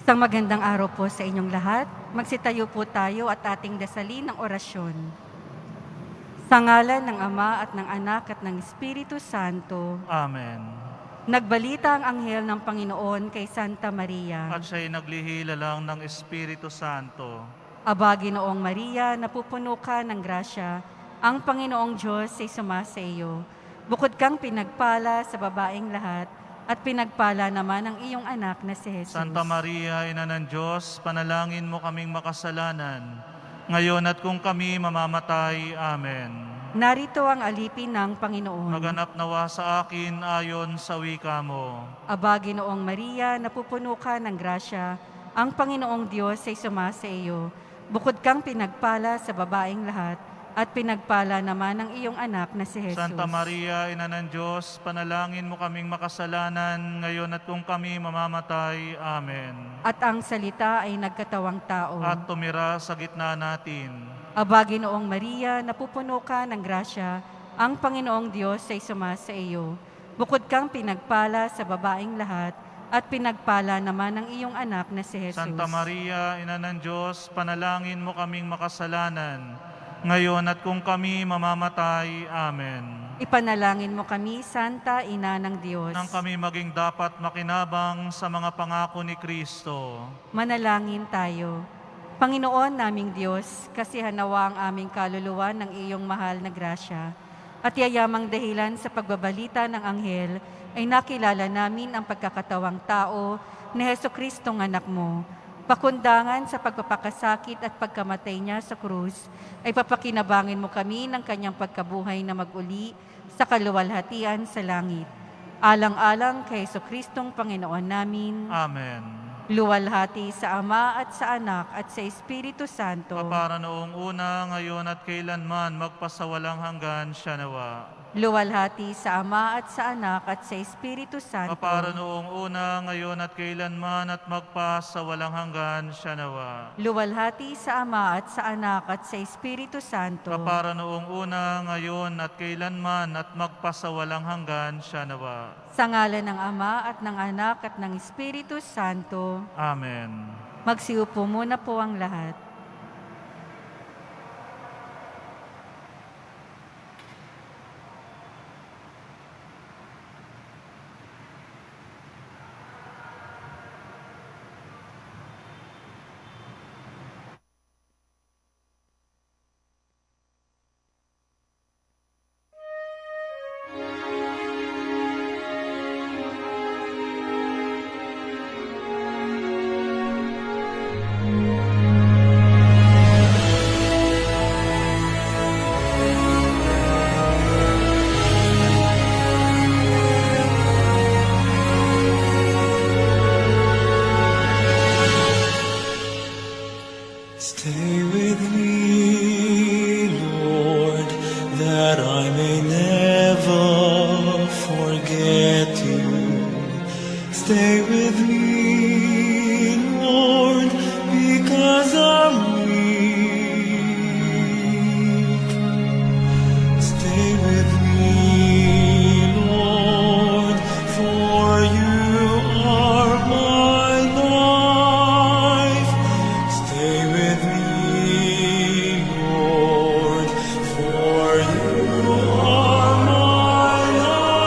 Isang magandang araw po sa inyong lahat. Magsitayo po tayo at ating dasalin ng orasyon. Sa ngalan ng Ama at ng Anak at ng Espiritu Santo. Amen. Nagbalita ang anghel ng Panginoon kay Santa Maria. At siya'y naglihila lang ng Espiritu Santo. Aba, Ginoong Maria, napupuno ka ng grasya, ang Panginoong Diyos ay sumasa iyo. Bukod kang pinagpala sa babaeng lahat, at pinagpala naman ang iyong anak na si Jesus. Santa Maria, Ina ng Diyos, panalangin mo kaming makasalanan, ngayon at kung kami mamamatay. Amen. Narito ang alipin ng Panginoon. Maganap nawa sa akin ayon sa wika mo. Aba, Ginoong Maria, napupuno ka ng grasya, ang Panginoong Diyos ay sumasa iyo. Bukod kang pinagpala sa babaeng lahat, at pinagpala naman ang iyong anak na si Jesus. Santa Maria, Ina ng Diyos, panalangin mo kaming makasalanan, ngayon at kung kami mamamatay. Amen. At ang salita ay nagkatawang tao. At tumira sa gitna natin. Aba, Ginoong Maria, napupuno ka ng grasya, ang Panginoong Diyos ay sumasa iyo. Bukod kang pinagpala sa babaeng lahat, at pinagpala naman ang iyong anak na si Jesus. Santa Maria, Ina ng Diyos, panalangin mo kaming makasalanan, ngayon at kung kami mamamatay. Amen. Ipanalangin mo kami, Santa Ina ng Diyos. Nang kami maging dapat makinabang sa mga pangako ni Kristo. Manalangin tayo. Panginoon naming Diyos, kasihan nawa ang aming kaluluwa ng iyong mahal na grasya, at yayamang dahilan sa pagbabalita ng anghel, ay nakilala namin ang pagkakatawang tao ni Jesucristong anak mo. Pakundangan sa pagpapakasakit at pagkamatay niya sa krus, ay papakinabangin mo kami ng kanyang pagkabuhay na mag-uli sa kaluwalhatian sa langit. Alang-alang kay Jesucristong Panginoon namin. Amen. Luwalhati sa Ama at sa Anak at sa Espiritu Santo. Para noong una, ngayon at kailanman, magpasawalang hanggan siya nawa. Luwalhati sa Ama at sa Anak at sa Espiritu Santo. Para noong una, ngayon at kailanman, at magpasawalang hanggan siya nawa. Luwalhati sa Ama at sa Anak at sa Espiritu Santo. Para noong una, ngayon at kailanman, at magpasawalang hanggan siya nawa. Sa ngalan ng Ama at ng Anak at ng Espiritu Santo. Amen. Magsiupo muna po ang lahat. Stay with me, Lord, that I may never forget you. Stay with me, Lord, because I'm weak. Stay with me, Lord, for you are my life. Stay with me, Lord, for you are my life.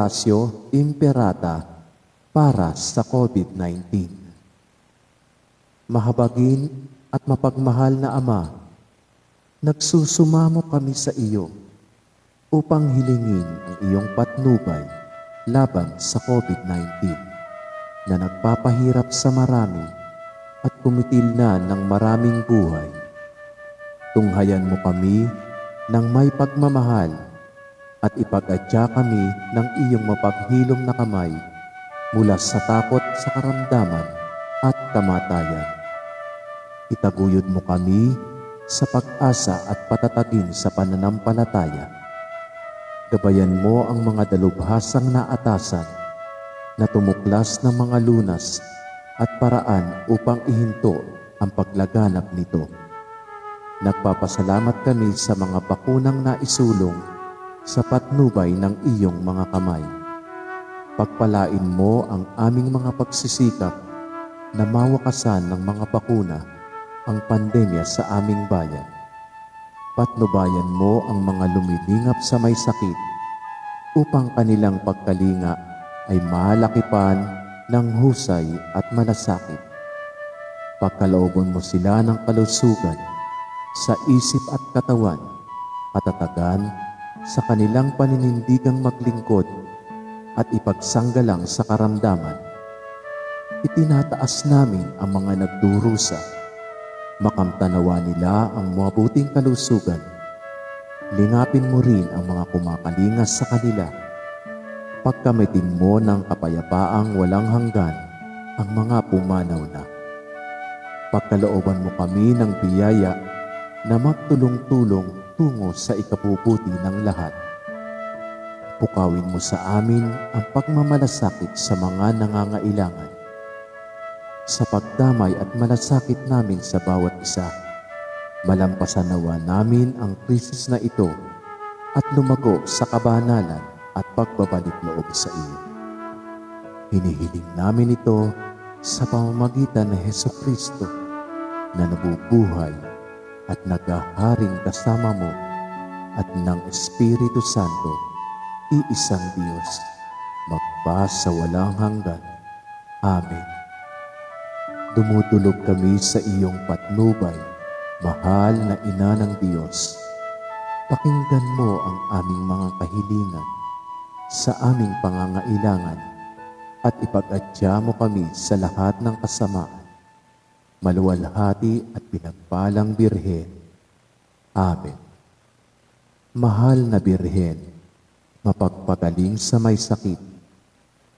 Operasyo Imperata para sa COVID-19. Mahabagin at mapagmahal na Ama, nagsusumamo kami sa iyo upang hilingin ang iyong patnubay laban sa COVID-19 na nagpapahirap sa marami at kumitil na ng maraming buhay. Tunghayan mo kami ng may pagmamahal at ipag-adya kami ng iyong mapaghilom na kamay mula sa takot sa karamdaman at kamatayan. Itaguyod mo kami sa pag-asa at patatagin sa pananampalataya. Gabayan mo ang mga dalubhasang naatasan na tumuklas ng mga lunas at paraan upang ihinto ang paglaganap nito. Nagpapasalamat kami sa mga bakunang naisulong sa patnubay ng iyong mga kamay. Pagpalain mo ang aming mga pagsisikap na mawakasan ng mga bakuna ang pandemya sa aming bayan. Patnubayan mo ang mga lumilingap sa may sakit upang kanilang pagkalinga ay malakipan ng husay at malasakit. Pagkalooban mo sila ng kalusugan sa isip at katawan, katatagan sa kanilang paninindigang maglingkod at ipagsanggalang sa karamdaman. Itinataas namin ang mga nagdurusa. Makamtanawa nila ang mabuting kalusugan. Lingapin mo rin ang mga kumakalingas sa kanila. Pagkamitin mo ng kapayapaang walang hanggan ang mga pumanaw na. Pagkalooban mo kami ng biyaya na magtulong-tulong tungo sa ikabubuti ng lahat. Pukawin mo sa amin ang pagmamalasakit sa mga nangangailangan. Sa pagdamay at malasakit namin sa bawat isa, malampasan nawa namin ang krisis na ito at lumago sa kabanalan at pagbabalik loob sa iyo. Hinihiling namin ito sa pamamagitan ng Hesukristo na nabubuhay at naghaharing kasama mo at ng Espiritu Santo, iisang Diyos, magpa sa walang hanggan. Amen. Dumudulog kami sa iyong patnubay, mahal na Ina ng Diyos. Pakinggan mo ang aming mga kahilingan sa aming pangangailangan at ipag-adya mo kami sa lahat ng kasamaan. Maluwalhati at pinagpalang Birhen. Amen. Mahal na Birhen, mapagpagaling sa may sakit,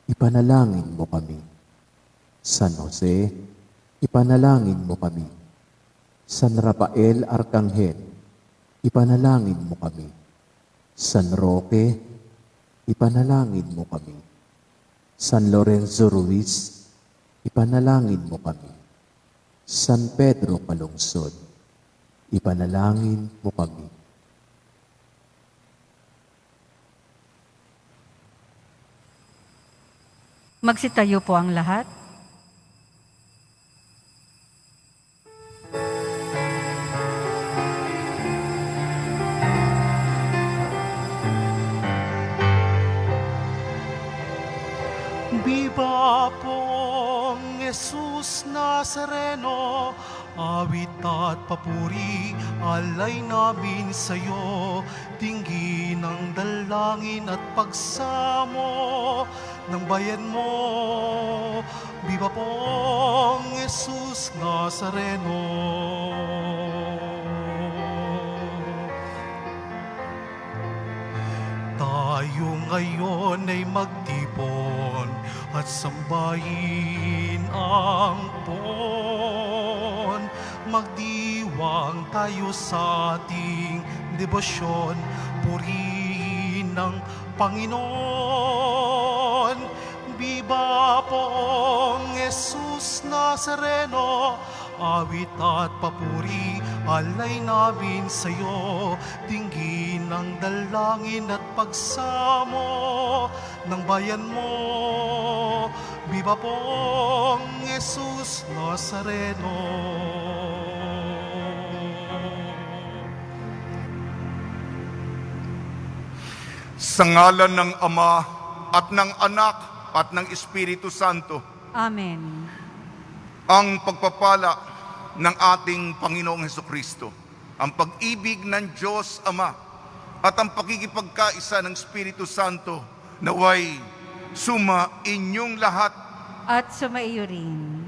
ipanalangin mo kami. San Jose, ipanalangin mo kami. San Rafael Arcangel, ipanalangin mo kami. San Roque, ipanalangin mo kami. San Lorenzo Ruiz, ipanalangin mo kami. San Pedro Calungsod, ipanalangin mo kami. Magsitayo po ang lahat. Viva pong Jesus Nazareno, awit at papuri, alay namin sa'yo, tingin ng dalangin at pagsamo ng bayan mo. Viva pong Jesus Nazareno. Tayo ngayon ay magtipon at sambahin ang pon. Magdiwang tayo sa ating debosyon, purihin ng Panginoon. Viva poong Jesus Nazareno, awit at papuri, alay namin sa'yo, tingin ng dalangin at pagsamo ng bayan mo. Viva poong Jesus Nazareno. Sa ngalan ng Ama at ng Anak, at ng Espiritu Santo. Amen. Ang pagpapala ng ating Panginoong Hesukristo, ang pag-ibig ng Diyos Ama, at ang pakikipagkaisa ng Espiritu Santo, naway suma inyong lahat. At sumaiyo rin.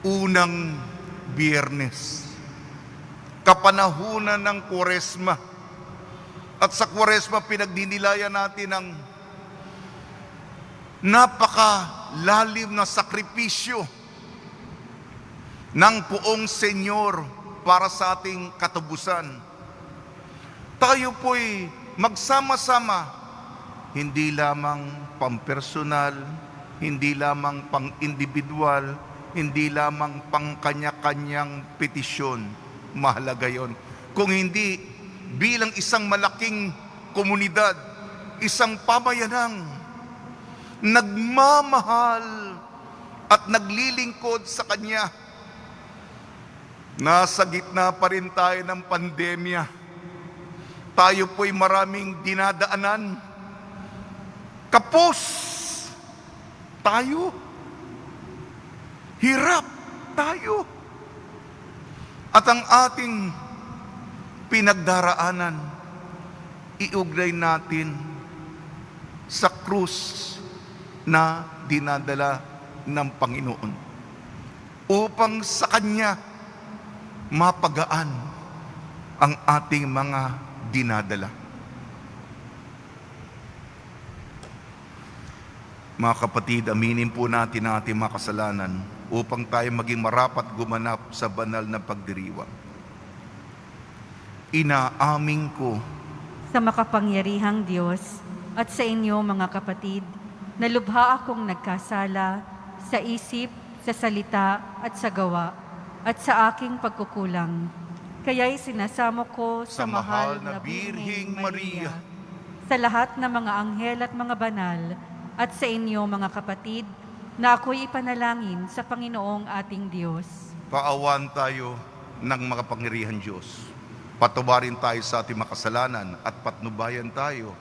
Unang Biyernes, kapanahunan ng Kwaresma. At sa Kwaresma, pinagdinilayan natin ang napakalalim na sakripisyo ng Poong Senyor para sa ating katubusan. Tayo po'y magsama-sama, hindi lamang pampersonal, hindi lamang pang-individual, hindi lamang pang-kanya-kanyang petisyon. Mahalaga yon. Kung hindi, bilang isang malaking komunidad, isang pamayanang nagmamahal at naglilingkod sa Kanya. Nasa gitna pa rin tayo ng pandemya. Tayo po'y maraming dinadaanan. Kapos tayo. Hirap tayo. At ang ating pinagdaraanan, iugnay natin sa krus na dinadala ng Panginoon upang sa Kanya mapagaan ang ating mga dinadala. Mga kapatid, aminin po natin ang ating mga kasalanan upang tayo maging marapat gumanap sa banal na pagdiriwang. Inaamin ko Sa makapangyarihang Diyos at sa inyo mga kapatid, na lubha akong nagkasala sa isip, sa salita at sa gawa, at sa aking pagkukulang. Kaya'y sinasamo ko sa mahal na Birheng Maria, sa lahat ng mga anghel at mga banal, at sa inyo mga kapatid, na ako'y ipanalangin sa Panginoong ating Diyos. paawan tayo ng makapangyarihan Diyos. Patawarin tayo sa ating makasalanan at patnubayan tayo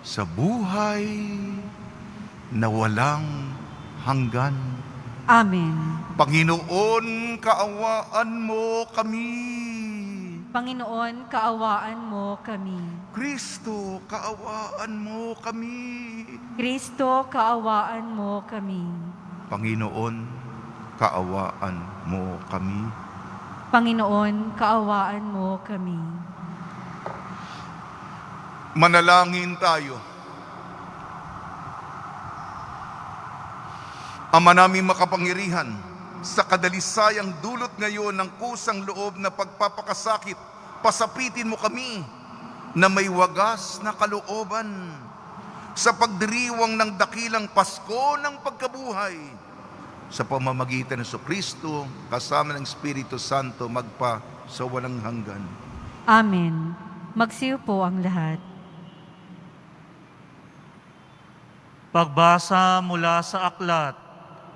sa buhay na walang hanggan. Amen. Panginoon, kaawaan mo kami. Panginoon, kaawaan mo kami. Kristo, kaawaan mo kami. Kristo, kaawaan mo kami. Panginoon, kaawaan mo kami. Panginoon, kaawaan mo kami. Manalangin tayo. Ama naming makapangyarihan, sa kadalisayang dulot ngayon ng kusang loob na pagpapakasakit, pasapitin mo kami na may wagas na kalooban sa pagdiriwang ng dakilang Pasko ng pagkabuhay sa pamamagitan ng Kristo kasama ng Espiritu Santo magpa sa walang hanggan. Amen. Magsiyo po ang lahat. Pagbasa mula sa aklat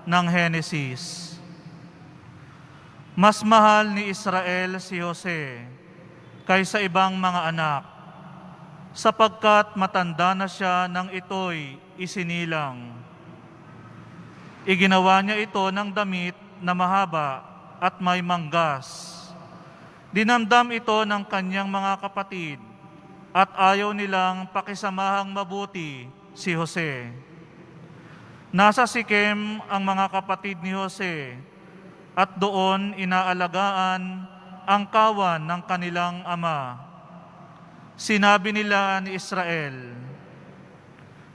ng Henesis. Mas mahal ni Israel si Jose kaysa ibang mga anak, sapagkat matanda na siya nang ito'y isinilang. Iginawa niya ito ng damit na mahaba at may manggas. Dinamdam ito ng kanyang mga kapatid at ayaw nilang pakisamahang mabuti si Jose. Nasa Sikem ang mga kapatid ni Jose at doon inaalagaan ang kawan ng kanilang ama. Sinabi nila ni Israel,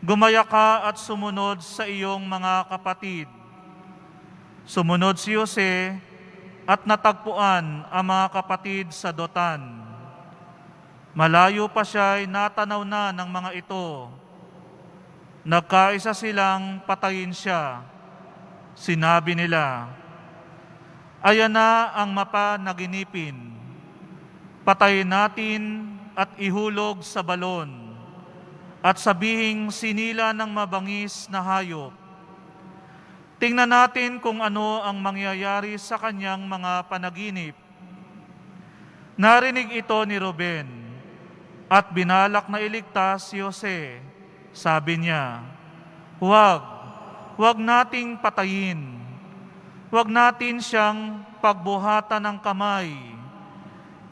"Gumaya ka at sumunod sa iyong mga kapatid." Sumunod si Jose at natagpuan ang mga kapatid sa Dotan. Malayo pa siya'y natanaw na ng mga ito. Nagkaisa silang patayin siya. Sinabi nila, "Ayan na ang mapanaginipin. Patayin natin at ihulog sa balon at sabihing sinila ng mabangis na hayop. Tingnan natin kung ano ang mangyayari sa kanyang mga panaginip." Narinig ito ni Ruben at binalak na iligtas si Jose sabi niya, Huwag nating patayin. Huwag natin siyang pagbuhatan ng kamay.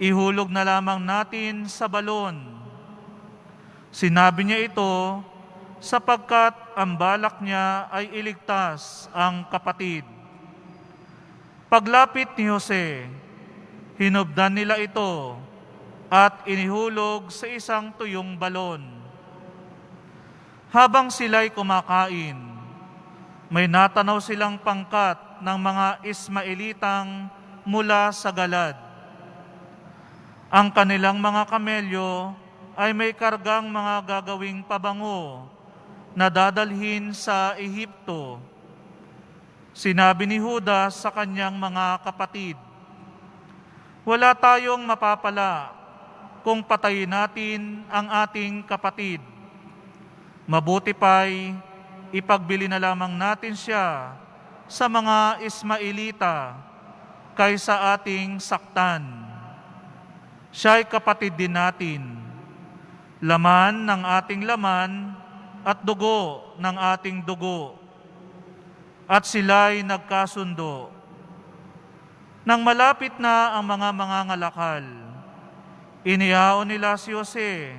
Ihulog na lamang natin sa balon. Sinabi niya ito sapagkat ang balak niya ay iligtas ang kapatid. Paglapit ni Jose, hinubdan nila ito at inihulog sa isang tuyong balon. Habang sila'y kumakain, may natanaw silang pangkat ng mga Ismaelitang mula sa Galad. Ang kanilang mga kamelyo ay may kargang mga gagawing pabango na dadalhin sa Ehipto. Sinabi ni Judas sa kanyang mga kapatid, Wala tayong mapapala kung patayin natin ang ating kapatid. Mabuti pa'y ipagbili na lamang natin siya sa mga Ismaelita kaysa ating saktan. Siya'y kapatid din natin, laman ng ating laman at dugo ng ating dugo. At sila'y nagkasundo. Nang malapit na ang mga mangangalakal, inihaon nila si Jose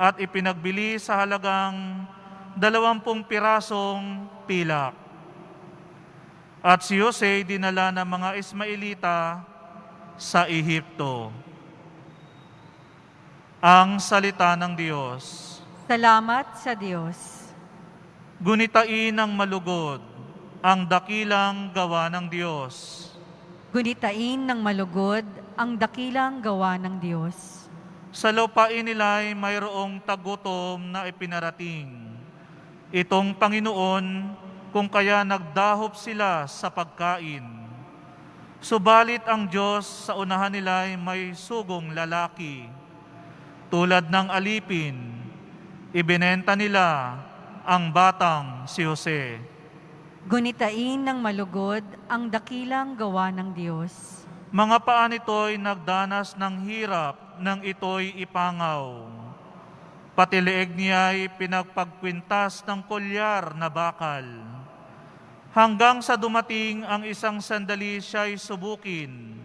at ipinagbili sa halagang 20 pirasong pilak. At si Jose dinala ng mga Ismaelita sa Ehipto. Ang salita ng Diyos. Salamat sa Diyos. Gunitain ng malugod ang dakilang gawa ng Diyos. Gunitain ng malugod ang dakilang gawa ng Diyos. Sa lupain nila'y mayroong tagutom na ipinarating. Itong Panginoon, kung kaya nagdahop sila sa pagkain. Subalit ang Diyos sa unahan nila'y may sugong lalaki. Tulad ng alipin, ibinenta nila ang batang si Jose. Gunitain ng malugod ang dakilang gawa ng Diyos. Mga paa nito'y nagdanas ng hirap nang ito'y ipangaw. Pati leeg niya'y pinagpagkwintas ng kolyar na bakal. Hanggang sa dumating ang isang sandali siya'y subukin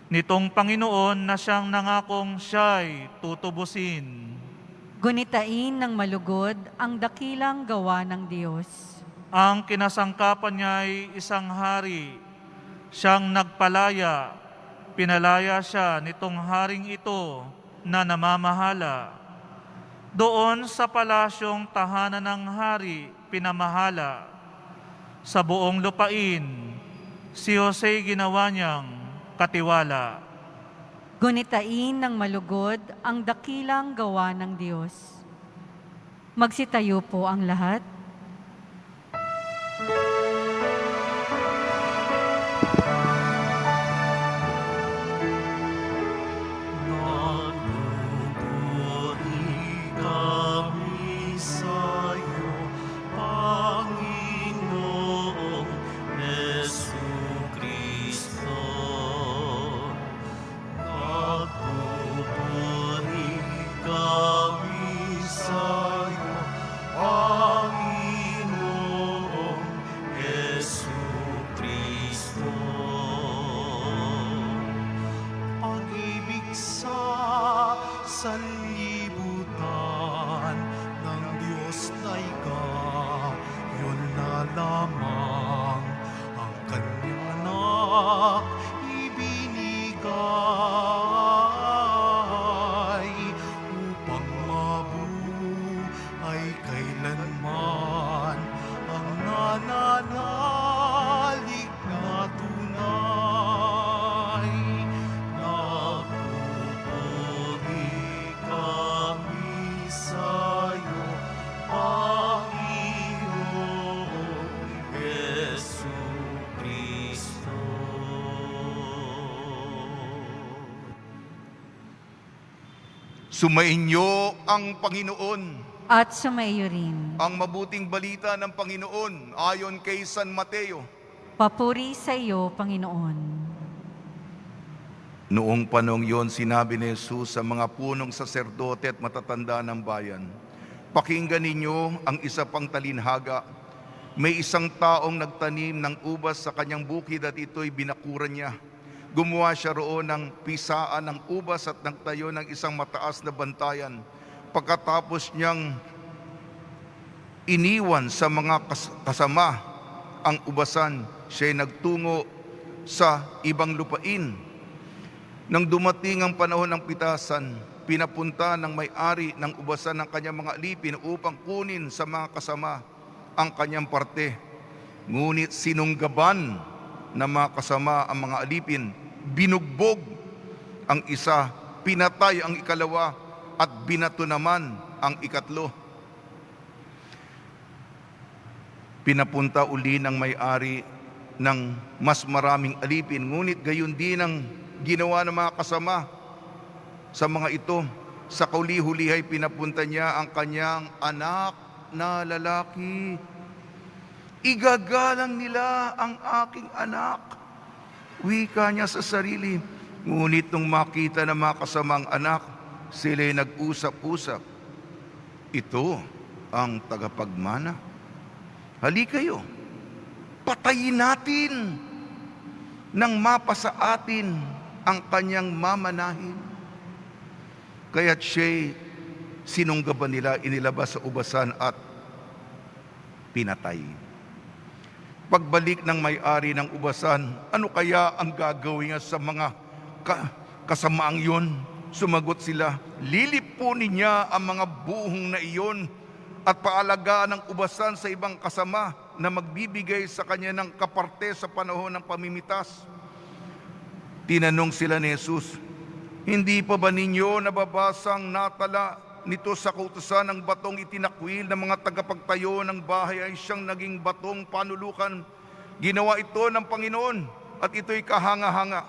nitong Panginoon na siyang nangakong siya'y tutubusin. Gunitain ng malugod ang dakilang gawa ng Diyos. Ang kinasangkapan niya'y isang hari, siyang nagpalaya, pinalaya siya nitong haring ito na namamahala. Doon sa palasyong tahanan ng hari, pinamahala. Sa buong lupain, si Jose ginawa niyang katiwala. Gunitain ng malugod ang dakilang gawa ng Diyos. Magsitayo po ang lahat. Nagpupuri kami sa'yo, Panginoong Jesucristo. Nagpupuri kami sa'yo, Panginoong Jesucristo. Pag-ibig sa sanlibutan ng Diyos na yun na lamang ang kanyang anak ibinigay upang mabuhay kailanman ang nananalig na tunay. Nagpupuri kami sa'yo, Panginoong Jesucristo. Sumainyo ang Panginoon. At sumaiyo rin. Ang mabuting balita ng Panginoon ayon kay San Mateo. Papuri sa iyo, Panginoon. Noong panong yon, sinabi ni Jesus sa mga punong saserdote at matatanda ng bayan, Pakinggan ninyo ang isa pang talinhaga. May isang taong nagtanim ng ubas sa kanyang bukid at ito'y binakuran niya. Gumawa siya roon ng pisaan ng ubas at nagtayo ng isang mataas na bantayan. Pagkatapos niyang iniwan sa mga kasama ang ubasan, siya'y nagtungo sa ibang lupain. Nang dumating ang panahon ng pitasan, pinapunta ng may-ari ng ubasan ng kanyang mga alipin upang kunin sa mga kasama ang kanyang parte. Ngunit sinunggaban ng mga kasama ang mga alipin, binugbog ang isa, pinatay ang ikalawa, at binato naman ang ikatlo. Pinapunta uli ng may-ari ng mas maraming alipin, ngunit gayon din ang ginawa ng mga kasama sa mga ito. Sa kauli-huli ay pinapunta niya ang kanyang anak na lalaki. Igagalang nila ang aking anak, wika niya sa sarili. Ngunit nung makita ng mga kasamang anak, sila'y nag-usap-usap. Ito ang tagapagmana. Halika kayo, patayin natin nang mapasa atin ang kanyang mamanahin. Kaya't siya'y sinunggaban nila, inilabas sa ubasan at pinatay. Pagbalik ng may-ari ng ubasan, ano kaya ang gagawin niya sa mga kasamaang yun? Sumagot sila, lilipunin niya ang mga buhong na iyon at paalagaan ng ubasan sa ibang kasama na magbibigay sa kanya ng kaparte sa panahon ng pamimitas. Tinanong sila ni Jesus, hindi pa ba ninyo nababasang natala nito sa kautusan ng batong itinakwil ng mga tagapagtayo ng bahay ay siyang naging batong panulukan? Ginawa ito ng Panginoon at ito'y kahanga-hanga.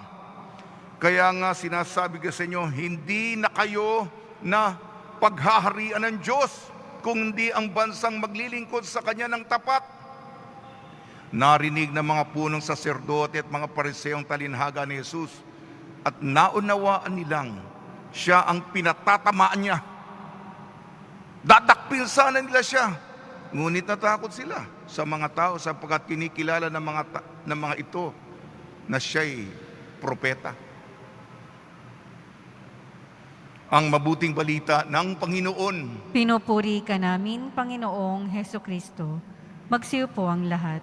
Kaya nga sinasabi ko sa inyo, hindi na kayo na paghaharian ng Diyos, kung hindi ang bansang maglilingkod sa Kanya ng tapat. Narinig ng mga punong saserdote at mga Pariseo ang talinhaga ni Jesus at naunawaan nilang siya ang pinatatamaan niya. Dadakpil sana nila siya. Ngunit natakot sila sa mga tao sapagkat kinikilala ng mga ito na siya'y propeta. Ang mabuting balita ng Panginoon. Pinupuri ka namin, Panginoong Heso Kristo. Magsiyo po ang lahat.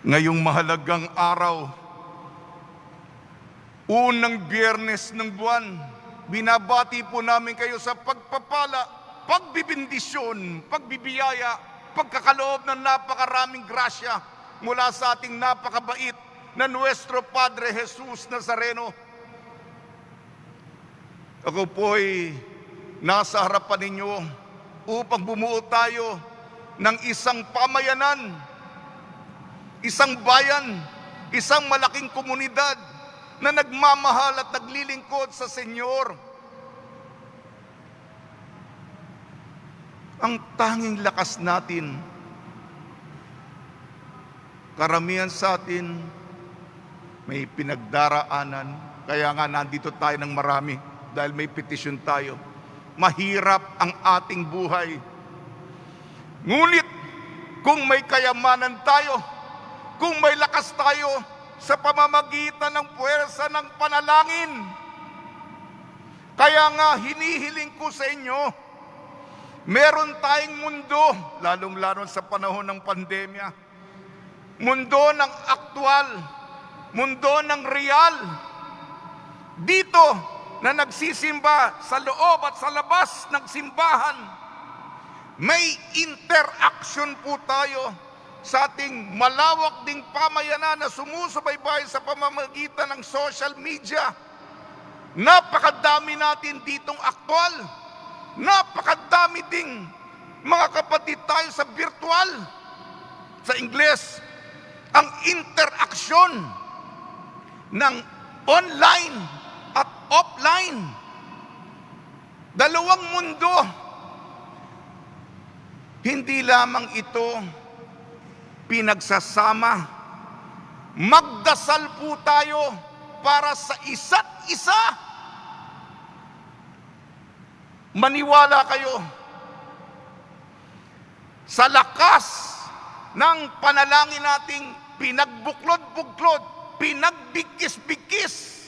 Ngayong mahalagang araw, unang Biyernes ng buwan, binabati po namin kayo sa pagpapala, pagbibindisyon, pagbibiyaya, pagkakaloob ng napakaraming grasya mula sa ating napakabait na Nuestro Padre Jesus Nazareno. Ako po'y nasa harapan ninyo upang bumuo tayo ng isang pamayanan, isang bayan, isang malaking komunidad na nagmamahal at naglilingkod sa Senyor. Ang tanging lakas natin, karamihan sa atin may pinagdaraanan, kaya nga nandito tayo ng marami dahil may petisyon tayo. Mahirap ang ating buhay. Ngunit kung may kayamanan tayo, kung may lakas tayo sa pamamagitan ng puwersa ng panalangin, kaya nga hinihiling ko sa inyo, meron tayong mundo, lalong-lalo sa panahon ng pandemya, mundo ng aktwal, mundo ng real, dito na nagsisimba sa loob at sa labas ng simbahan. May interaction po tayo sa ating malawak ding pamayanan na sumusubaybay sa pamamagitan ng social media. Napakadami natin ditong aktwal. Napakadami ding mga kapatid tayo sa virtual. Sa Ingles, ang interaction ng online at offline. Dalawang mundo. Hindi lamang ito pinagsasama. Magdasal po tayo para sa isa't isa. Maniwala kayo sa lakas ng panalangin nating pinagbuklod-buklod, pinagbigkis-bigkis.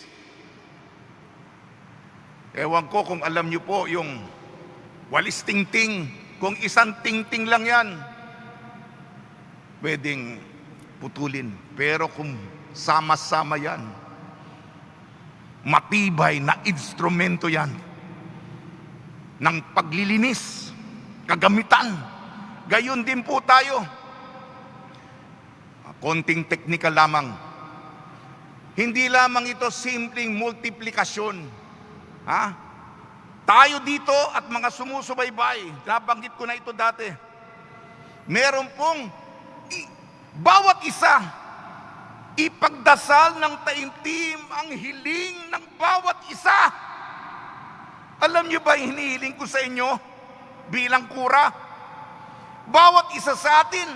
Ewan ko kung alam niyo po yung walis tingting, kung isang tingting lang yan, pwedeng putulin. Pero kung sama-sama yan, matibay na instrumento yan ng paglilinis, kagamitan. Gayon din po tayo. Konting teknikal lamang. Hindi lamang ito simpleng multiplikasyon. Tayo dito at mga sumusubaybay, nabanggit ko na ito dati, meron pong bawat isa ipagdasal ng taimtim ang hiling ng bawat isa. Alam niyo ba hinihiling ko sa inyo bilang kura? Bawat isa sa atin,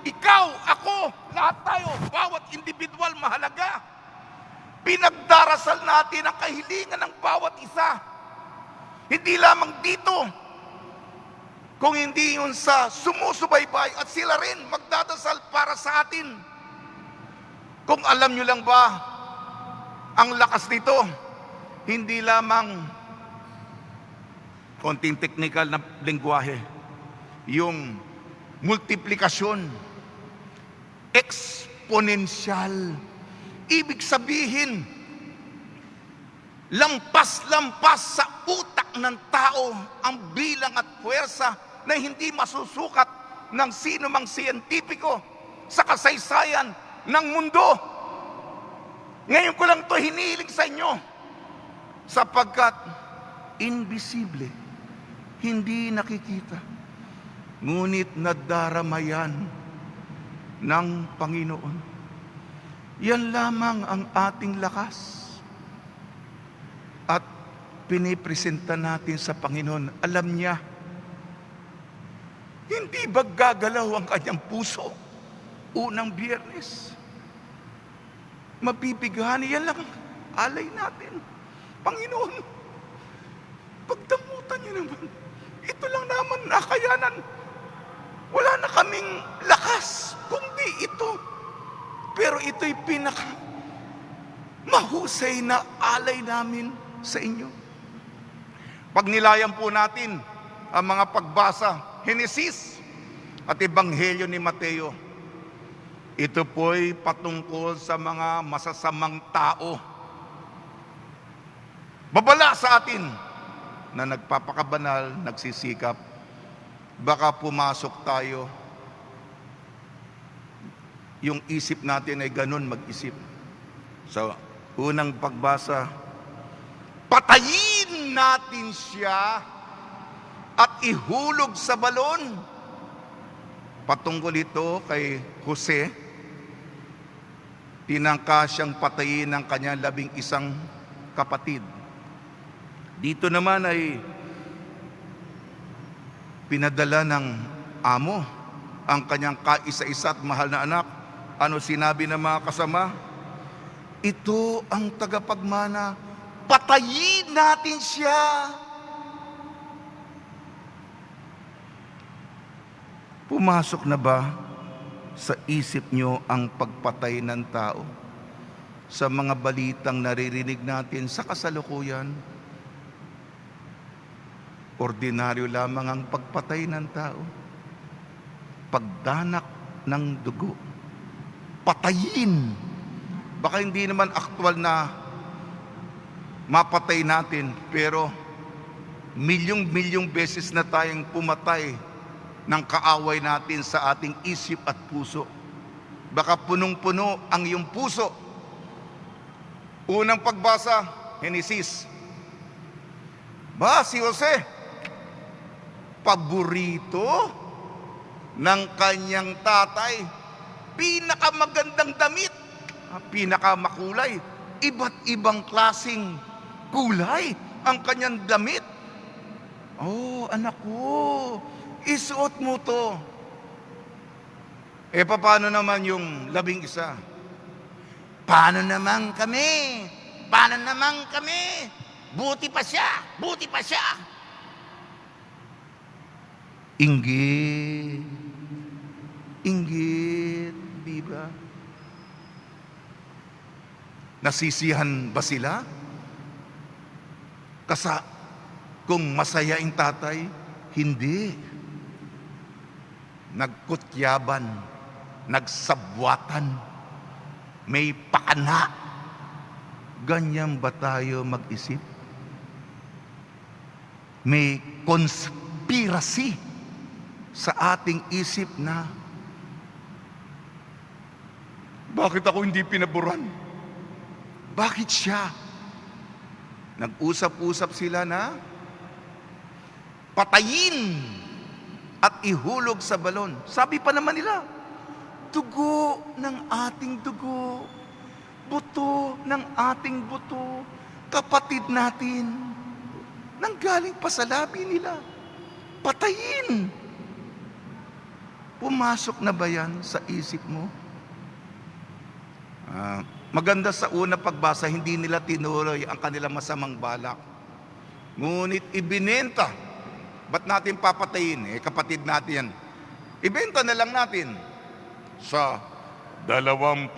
ikaw, ako, lahat tayo, bawat individual mahalaga. Pinagdarasal natin ang kahilingan ng bawat isa. Hindi lamang dito, kung hindi yun sa sumusubaybay at sila rin magdadasal para sa atin. Kung alam nyo lang ba, ang lakas nito, hindi lamang konting technical na lengguwahe, yung multiplikasyon, exponential. Ibig sabihin, lampas-lampas sa utak ng tao ang bilang at puwersa na hindi masusukat ng sino mang siyentipiko sa kasaysayan ng mundo. Ngayon ko lang ito hinihiling sa inyo sapagkat invisible, hindi nakikita, ngunit nadaramayan ng Panginoon. Yan lamang ang ating lakas. At pinipresenta natin sa Panginoon, alam niya, hindi ba gagalaw ang kanyang puso unang Biyernes? Mabibigani, yan lang ang alay natin. Panginoon, pagdamutan niyo naman, ito lang naman nakayanan. Wala na kaming lakas, kundi ito. Pero ito'y mahusay na alay namin sa inyo. Pag nilayan po natin ang mga pagbasa, Henesis at Ebanghelyo ni Mateo, ito po'y patungkol sa mga masasamang tao. Babala sa atin na nagpapakabanal, nagsisikap. Baka pumasok tayo, yung isip natin ay ganun mag-isip. Sa unang pagbasa, patayin natin siya at ihulog sa balon. Patungkol ito kay Jose, tinangka siyang patayin ng kanyang 11 kapatid. Dito naman ay pinadala ng amo ang kanyang kaisa-isa at mahal na anak. Ano sinabi ng mga kasama? Ito ang tagapagmana, patayin natin siya. Pumasok na ba sa isip nyo ang pagpatay ng tao? Sa mga balitang naririnig natin sa kasalukuyan, ordinaryo lamang ang pagpatay ng tao. Pagdanak ng dugo. Patayin. Baka hindi naman aktual na mapatay natin, pero milyong-milyong beses na tayong pumatay ng kaaway natin sa ating isip at puso. Baka punong-puno ang iyong puso. Unang pagbasa, Henesis. Si Jose, paborito ng kanyang tatay, pinakamagandang damit, pinakamakulay, iba't ibang klasing kulay ang kanyang damit. Oh, anak ko, isuot mo to. Paano naman yung 11? Paano naman kami? Paano naman kami? Buti pa siya, buti pa siya. Inggit. Inggit, di ba? Nasisihan ba sila? Kung masaya ang tatay, hindi. Nagkutyaban, nagsabwatan, may pakana. Ganyan ba tayo mag-isip? May conspiracy sa ating isip na, bakit ako hindi pinaboran? Bakit siya? Nag-usap-usap sila na patayin at ihulog sa balon. Sabi pa naman nila, dugo ng ating dugo, buto ng ating buto, kapatid natin, nanggaling pa sa labi nila. Patayin. Pumasok na ba yan sa isip mo? Maganda sa una pagbasa, hindi nila tinuloy ang kanilang masamang balak. Ngunit ibinenta. Ba't natin papatayin? Kapatid natin yan. Ibenta na lang natin sa 20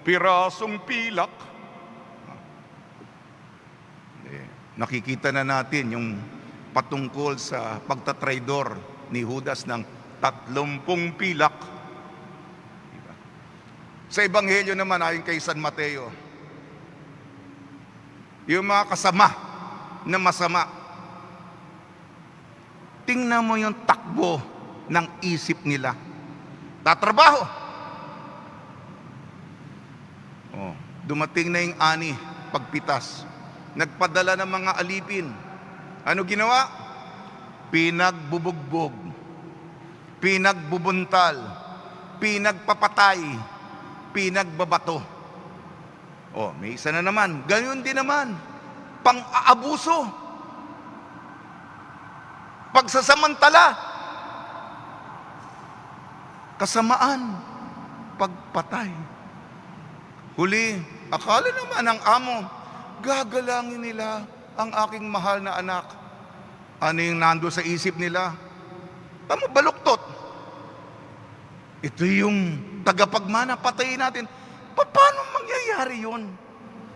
pirasong pilak. Nakikita na natin yung patungkol sa pagtatraidor ni Judas ng 30 pilak. Sa Ebanghelyo naman, ayon kay San Mateo, yung mga kasama na masama, tingnan mo yung takbo ng isip nila. Tatrabaho. Dumating na yung ani, pagpitas. Nagpadala ng mga alipin. Ano ginawa? Pinagbubugbog, pinagbubuntal, pinagpapatay, pinagbabato. May isa na naman. Ganyan din naman. Pang-aabuso. Pagsasamantala. Kasamaan. Pagpatay. Huli, akala naman ng amo, gagalangin nila ang aking mahal na anak. Ano yung nando sa isip nila? Tama, baluktot. Ito yung tagapagmana, patayin natin. Paano mangyayari yun?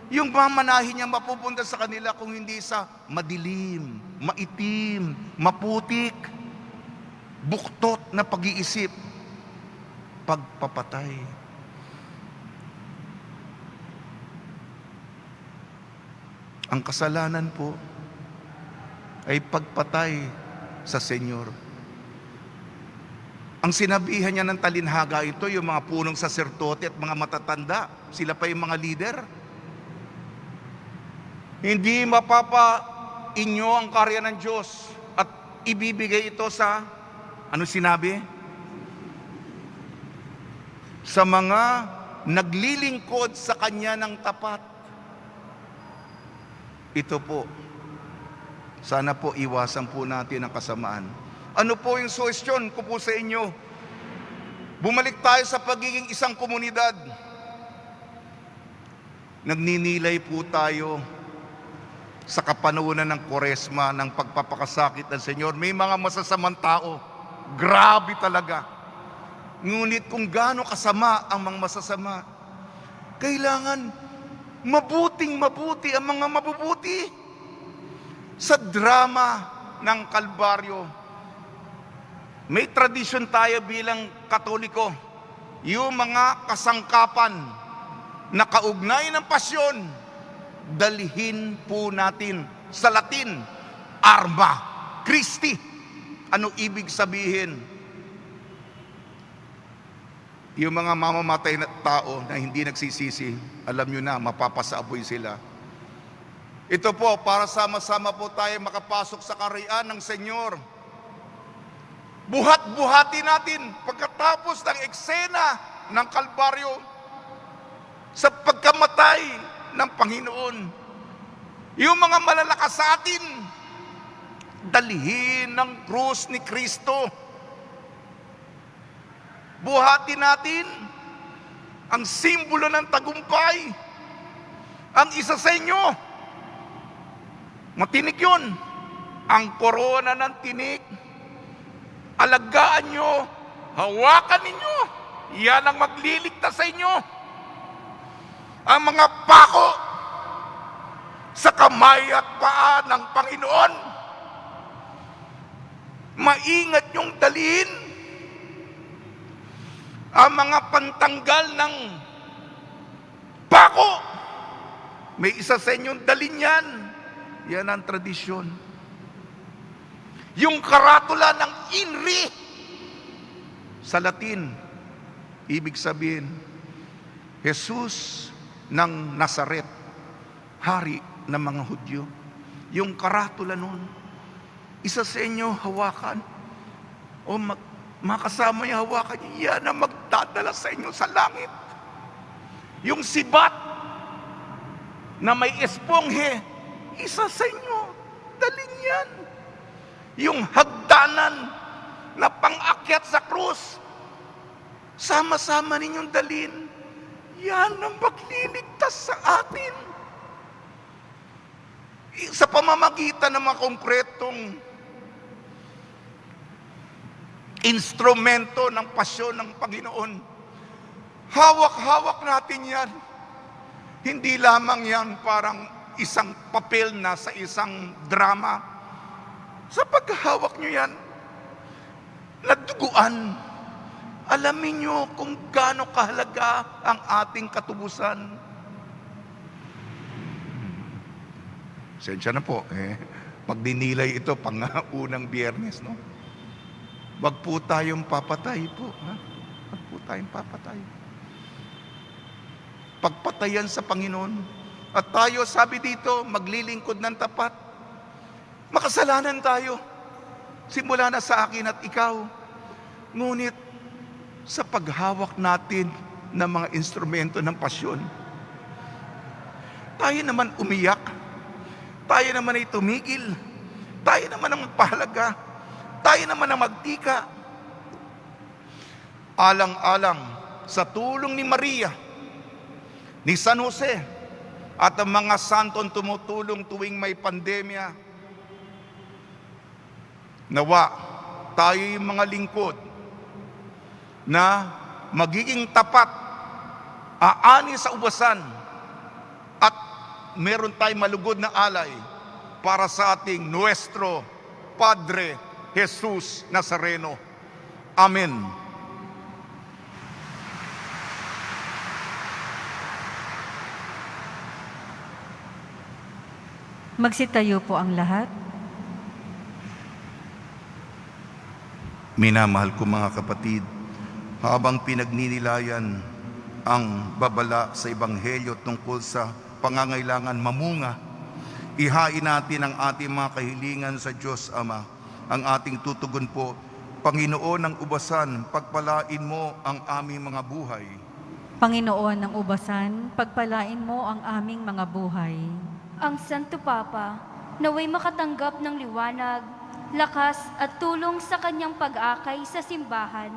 Yung mamanahin niya mapupunta sa kanila kung hindi sa madilim, maitim, maputik, buktot na pag-iisip, pagpapatay. Ang kasalanan po ay pagpatay sa Senyor. Ang sinabihan niya ng talinhaga ito, yung mga punong saserdote at mga matatanda, sila pa yung mga leader. Hindi mapapa-inyo ang karya ng Diyos at ibibigay ito sa, ano sinabi? Sa mga naglilingkod sa Kanya ng tapat. Ito po, sana po iwasan po natin ang kasamaan. Ano po yung suwestyon ko po sa inyo? Bumalik tayo sa pagiging isang komunidad. Nagninilay po tayo sa kapanahunan ng Kwaresma, ng pagpapakasakit ng Senyor. May mga masasamang tao. Grabe talaga. Ngunit kung gaano kasama ang mga masasama, kailangan mabuti ang mga mabubuti. Sa drama ng Kalbaryo, may tradisyon tayo bilang Katoliko, yung mga kasangkapan na kaugnay ng pasyon, dalhin po natin sa Latin, Arma Christi. Ano ibig sabihin? Yung mga mamamatay na tao na hindi nagsisisi, alam nyo na, mapapasaaboy sila. Ito po, para sama-sama po tayo makapasok sa kaharian ng Senyor. Buhat-buhati natin pagkatapos ng eksena ng Kalbaryo sa pagkamatay ng Panginoon. Yung mga malalakas sa atin, dalhin ng krus ni Kristo. Buhati natin ang simbolo ng tagumpay. Ang isa sa inyo, matinik yun, ang korona ng tinik. alagaan nyo, hawakan ninyo. Yan ang magliligtas sa inyo. Ang mga pako sa kamay at paa ng Panginoon, maingat niyong dalhin. Ang mga pantanggal ng pako, may isa sa inyong dalhin yan. Yan ang tradisyon. Yung karatula ng INRI, sa Latin, ibig sabihin, Jesus ng Nazaret, hari ng mga Hudyo. Yung karatula nun, isa sa inyo hawakan, o makasama niya hawakan niya, yan ang magdadala sa inyo sa langit. Yung sibat na may esponghe, isa sa inyo, dalhin yan. Yung hagdanan na pang-akyat sa krus, sama-sama ninyong dalhin. Yan ang magliligtas sa atin. Sa pamamagitan ng mga konkretong instrumento ng pasyon ng Panginoon, hawak-hawak natin yan. Hindi lamang yan parang isang papel na sa isang drama. Sa paghahawak nyo yan, nagduguan. Alamin nyo kung gaano kahalaga ang ating katubusan. Sensya na po, pag dinilay ito pang unang Biyernes, no? Wag po tayong papatay po. Ha? Wag po tayong papatay. Pagpatayan sa Panginoon. At tayo, sabi dito, maglilingkod ng tapat. Makasalanan tayo. Simula na sa akin at ikaw. Ngunit, sa paghawak natin ng mga instrumento ng pasyon, tayo naman umiyak. Tayo naman ay tumigil. Tayo naman ang magpahalaga. Tayo naman ang magtika. Alang-alang sa tulong ni Maria, ni San Jose, at ang mga santong tumutulong tuwing may pandemya, nawa tayo yung mga lingkod na magiging tapat, aani sa ubasan, at meron tayong malugod na alay para sa ating Nuestro Padre Jesus Nazareno. Amen. Magsitayo po ang lahat. Minamahal ko mga kapatid, habang pinagninilayan ang babala sa Ebanghelyo tungkol sa pangangailangan mamunga, ihain natin ang ating mga kahilingan sa Diyos Ama. Ang ating tutugon po, Panginoon ng ubasan, pagpalain mo ang aming mga buhay. Panginoon ng ubasan, pagpalain mo ang aming mga buhay. Ang Santo Papa, naway makatanggap ng liwanag, lakas at tulong sa kanyang pag-akay sa simbahan.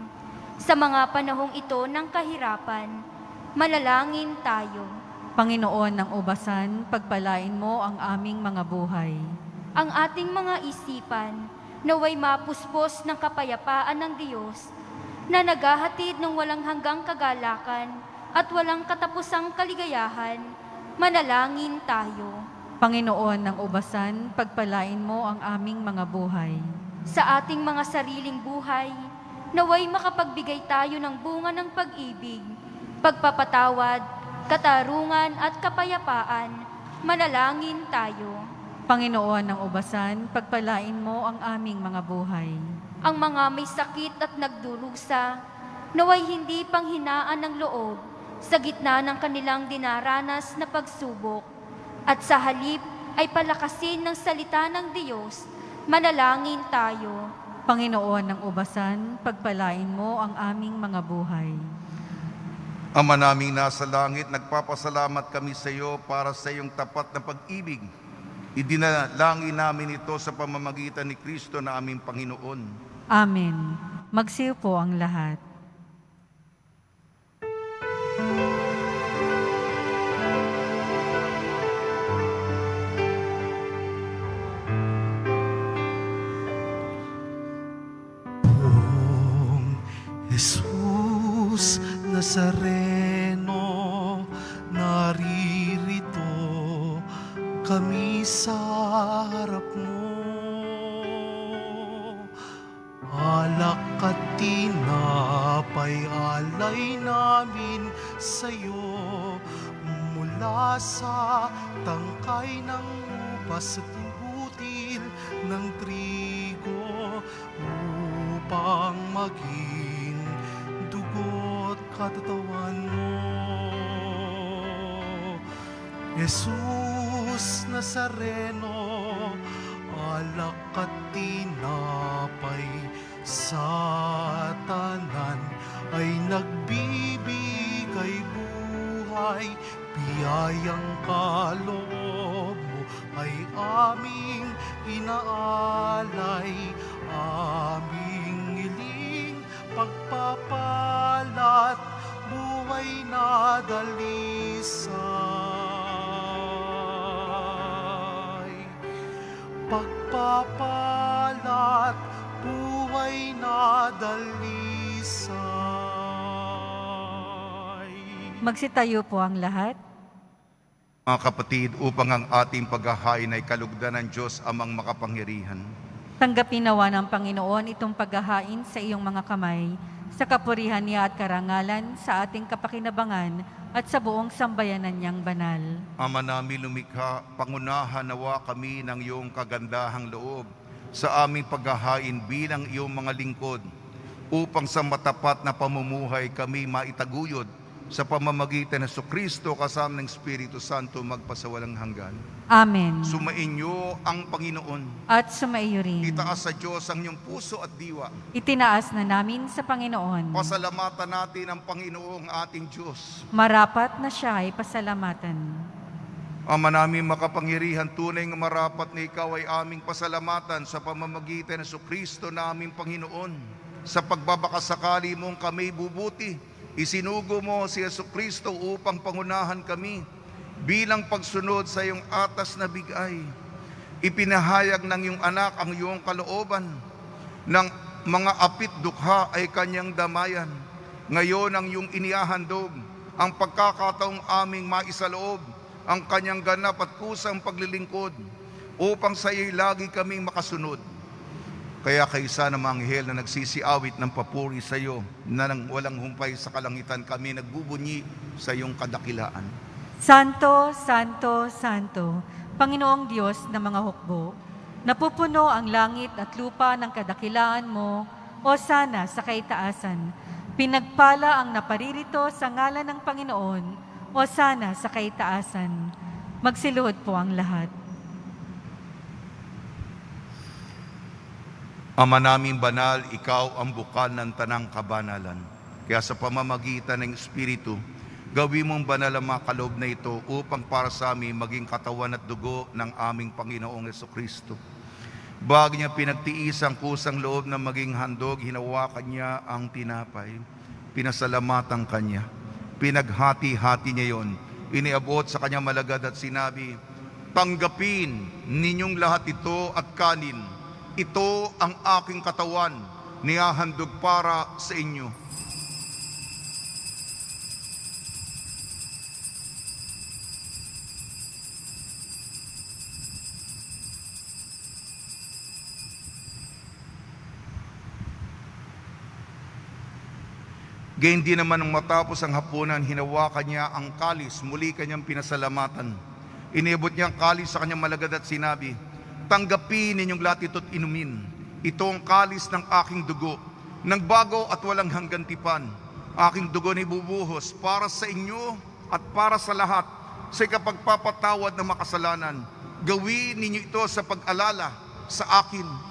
Sa mga panahong ito ng kahirapan, manalangin tayo. Panginoon ng ubasan, pagpalain mo ang aming mga buhay. Ang ating mga isipan, naway mapuspos ng kapayapaan ng Diyos, na naghahatid ng walang hanggang kagalakan at walang katapusang kaligayahan, manalangin tayo. Panginoon ng ubasan, pagpalain mo ang aming mga buhay. Sa ating mga sariling buhay, naway makapagbigay tayo ng bunga ng pag-ibig, pagpapatawad, katarungan at kapayapaan, manalangin tayo. Panginoon ng ubasan, pagpalain mo ang aming mga buhay. Ang mga may sakit at nagdurusa, naway hindi panghinaan ng loob sa gitna ng kanilang dinaranas na pagsubok, at sa halip ay palakasin ng salita ng Diyos, manalangin tayo. Panginoon ng ubasan, pagpalain mo ang aming mga buhay. Ama naming nasa langit, nagpapasalamat kami sa iyo para sa iyong tapat na pag-ibig. Idinalangin namin ito sa pamamagitan ni Kristo na aming Panginoon. Amen. Magsiyo po ang lahat. Jesus Nazareno, naririto kami sa harap mo. Alak at tinapay alay namin sa'yo, mula sa tangkay ng upas at butil ng trigo, upang maging dugo't katawan mo. Jesus Nazareno, alak at tinapay sa tanan ay nagbibigay buhay, biyayang kaloob mo ay aming inaalay, aming hiling pagpapalat, buhay na dalisay. Pagpapalat, buhay na dalisay. Magsitayo po ang lahat. Mga kapatid, upang ang ating paghahain ay kalugdan ng Diyos amang makapangyarihan. Tanggapin nawa ng Panginoon itong paghahain sa iyong mga kamay, sa kapurihan niya at karangalan, sa ating kapakinabangan at sa buong sambayanan niyang banal. Ama namin lumikha, pangunahan nawa kami ng iyong kagandahang loob sa aming paghahain bilang iyong mga lingkod, upang sa matapat na pamumuhay kami maitaguyod sa pamamagitan ng Kristo kasama ng Espiritu Santo magpasawalang hanggan. Amen. Sumainyo ang Panginoon. At sumaiyo rin. Itaas sa Diyos ang iyong puso at diwa. Itinaas na namin sa Panginoon. Pasalamatan natin ang Panginoong ating Diyos. Marapat na siya ay pasalamatan. Ama namin makapangyarihan, tunay nga marapat na ikaw ay aming pasalamatan sa pamamagitan ng Kristo na aming Panginoon. Sa pagbabakasakali mong kami bubuti, isinugo mo si Kristo upang pangunahan kami bilang pagsunod sa iyong atas na bigay. Ipinahayag ng iyong anak ang iyong kalooban, ng mga apit dukha ay kanyang damayan. Ngayon ang iyong inihahandog, ang pagkakataong aming maisaloob, ang kanyang ganap at kusang paglilingkod, upang sa iyo'y lagi kaming makasunod. Kaya kaysa ng mga anghel na nagsisiawit ng papuri sa iyo, na nang walang humpay sa kalangitan kami nagbubunyi sa iyong kadakilaan. Santo, Santo, Santo, Panginoong Diyos ng mga hukbo, napupuno ang langit at lupa ng kadakilaan mo, o sana sa kaitaasan. Pinagpala ang naparirito sa ngalan ng Panginoon, o sana sa kaitaasan. Magsiluhod po ang lahat. Ama naming banal, ikaw ang bukal ng tanang kabanalan. Kaya sa pamamagitan ng Espiritu, gawin mong banal ang mga kaloob na ito upang para sa amin maging katawan at dugo ng aming Panginoong Jesucristo. Bago niya pinagtiis ang kusang loob na maging handog, hinawakan niya ang tinapay. Pinasalamatan kanya. Pinaghati-hati niya yon. Iniabot sa kanyang malagad at sinabi, "Tanggapin ninyong lahat ito at kanin. Ito ang aking katawan, nihahandog para sa inyo." Gayon din naman nung matapos ang hapunan, hinawakan niya ang kalis, muli kanyang pinasalamatan. Iniabot niya ang kalis sa kanyang malagad at sinabi, "Tanggapin ninyong lahat ito't inumin. Ito ang kalis ng aking dugo, ng bago at walang hanggan tipan. Aking dugo ni bubuhos para sa inyo at para sa lahat, sa ikapagpapatawad ng makasalanan. Gawin ninyo ito sa pag-alala sa akin."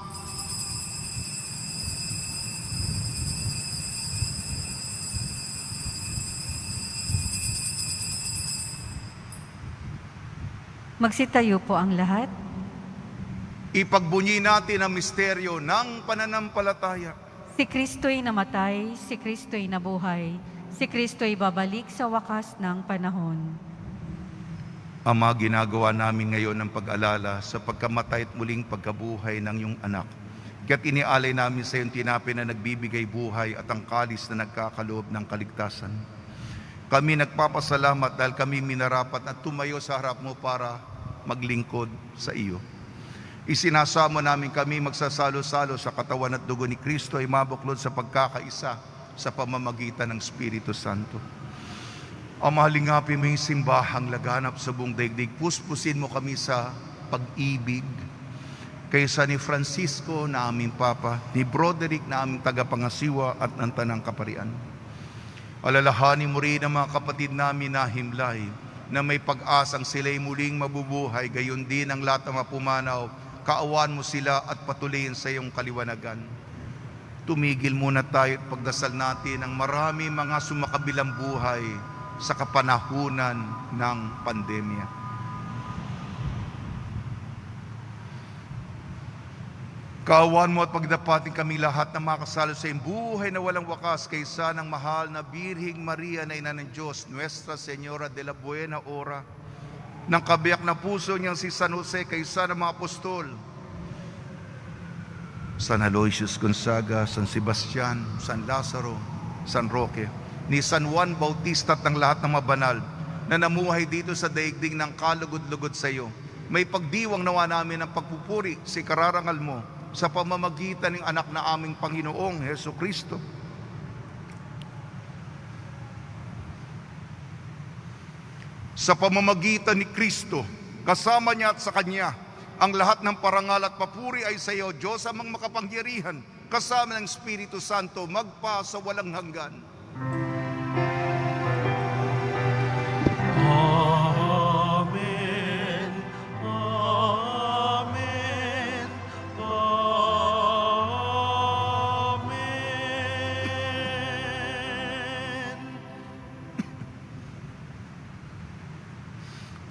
Magsitayo po ang lahat. Ipagbunyi natin ang misteryo ng pananampalataya. Si Kristo'y namatay, si Kristo'y nabuhay, si Kristo'y babalik sa wakas ng panahon. Ama, ginagawa namin ngayon ang pag-alala sa pagkamatay at muling pagkabuhay ng iyong anak. Kaya't inialay namin sa iyong tinapay na nagbibigay buhay at ang kalis na nagkakaloob ng kaligtasan. Kami nagpapasalamat dahil kami minarapat at tumayo sa harap mo para maglingkod sa iyo. Isinasamo namin kami magsasalo-salo sa katawan at dugo ni Kristo ay mabuklod sa pagkakaisa sa pamamagitan ng Espiritu Santo. Mahalingapin mo yung simbahang laganap sa buong daigdig. Puspusin mo kami sa pag-ibig. Kaysa ni Francisco na aming Papa, ni Broderick na aming tagapangasiwa at ng Tanang Kaparian. Alalahanin mo rin ang mga kapatid namin na himlay na may pag-asang sila'y muling mabubuhay, gayon din ang lahat ng mapumanaw. Kaawan mo sila at patuloyin sa iyong kaliwanagan. Tumigil muna tayo at pagdasal natin ang marami mga sumakabilang buhay sa kapanahunan ng pandemya. Kaawan mo at pagdapatin kami lahat na makasalo sa iyong buhay na walang wakas kaysa ng mahal na Birhing Maria na Ina ng Diyos, Nuestra Señora de la Buena Hora, ng kabiyak na puso niyang si San Jose kaysa ng mga apostol, San Aloysius Gonzaga, San Sebastian, San Lazaro, San Roque, ni San Juan Bautista at ng lahat ng mabanal na namuhay dito sa daigdig ng kalugod-lugod sa iyo. May pagdiwang nawa namin ng pagpupuri sa kararangal mo sa pamamagitan ng anak na aming Panginoong Heso Kristo. Sa pamamagitan ni Kristo, kasama niya at sa Kanya, ang lahat ng parangal at papuri ay sa iyo, Diyos amang makapangyarihan, kasama ng Espiritu Santo, magpa sa walang hanggan. Amen. Amen. Amen.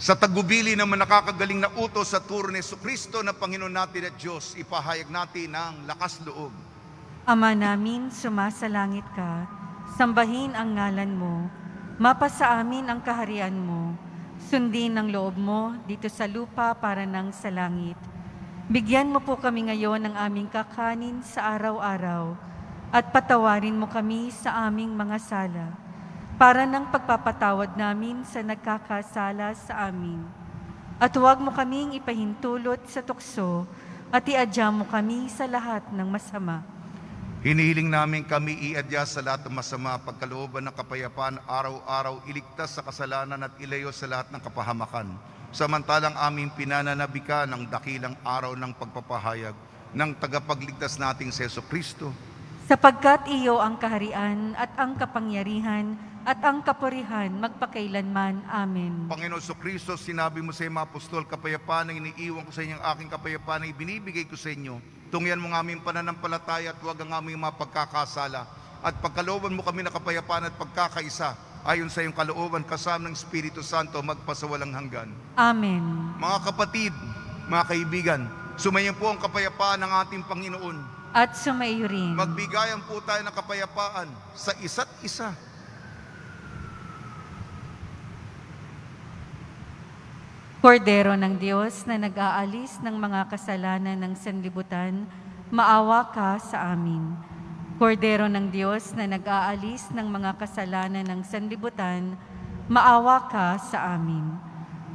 Sa tagubili naman nakakagaling na utos sa turo ni Jesucristo na Panginoon natin at Diyos, ipahayag natin ang lakas loob. Ama namin, sumasalangit ka, sambahin ang ngalan mo, mapasa amin ang kaharian mo, sundin ang loob mo dito sa lupa para nang sa langit. Bigyan mo po kami ngayon ng aming kakanin sa araw-araw at patawarin mo kami sa aming mga sala para ng pagpapatawad namin sa nagkakasala sa amin. At huwag mo kaming ipahintulot sa tukso at iadya mo kami sa lahat ng masama. Hinihiling namin kami iadya sa lahat ng masama, pagkalooban ng kapayapaan, araw-araw iligtas sa kasalanan at ilayo sa lahat ng kapahamakan. Samantalang aming pinananabikan ang dakilang araw ng pagpapahayag ng tagapagligtas nating si Jesucristo. Sapagkat iyo ang kaharian at ang kapangyarihan at ang kapurihan magpakailanman. Amen. Panginoon Jesucristo, sinabi mo sa mga apostol, kapayapaan ang iniiwan ko sa inyo, ang aking kapayapaan ang ibinibigay ko sa inyo. Tungyan mo ng aming pananampalataya at huwag ang aming mga pagkakasala. At pagkalooban mo kami na kapayapaan at pagkakaisa, ayon sa iyong kalooban kasama ng Espiritu Santo, magpasawalang hanggan. Amen. Mga kapatid, mga kaibigan, sumayin po ang kapayapaan ng ating Panginoon. At sumaiyo rin. Magbigayan po tayo ng kapayapaan sa isa't isa. Kordero ng Diyos na nag-aalis ng mga kasalanan ng sanlibutan, maawa ka sa amin. Kordero ng Diyos na nag-aalis ng mga kasalanan ng sanlibutan, maawa ka sa amin.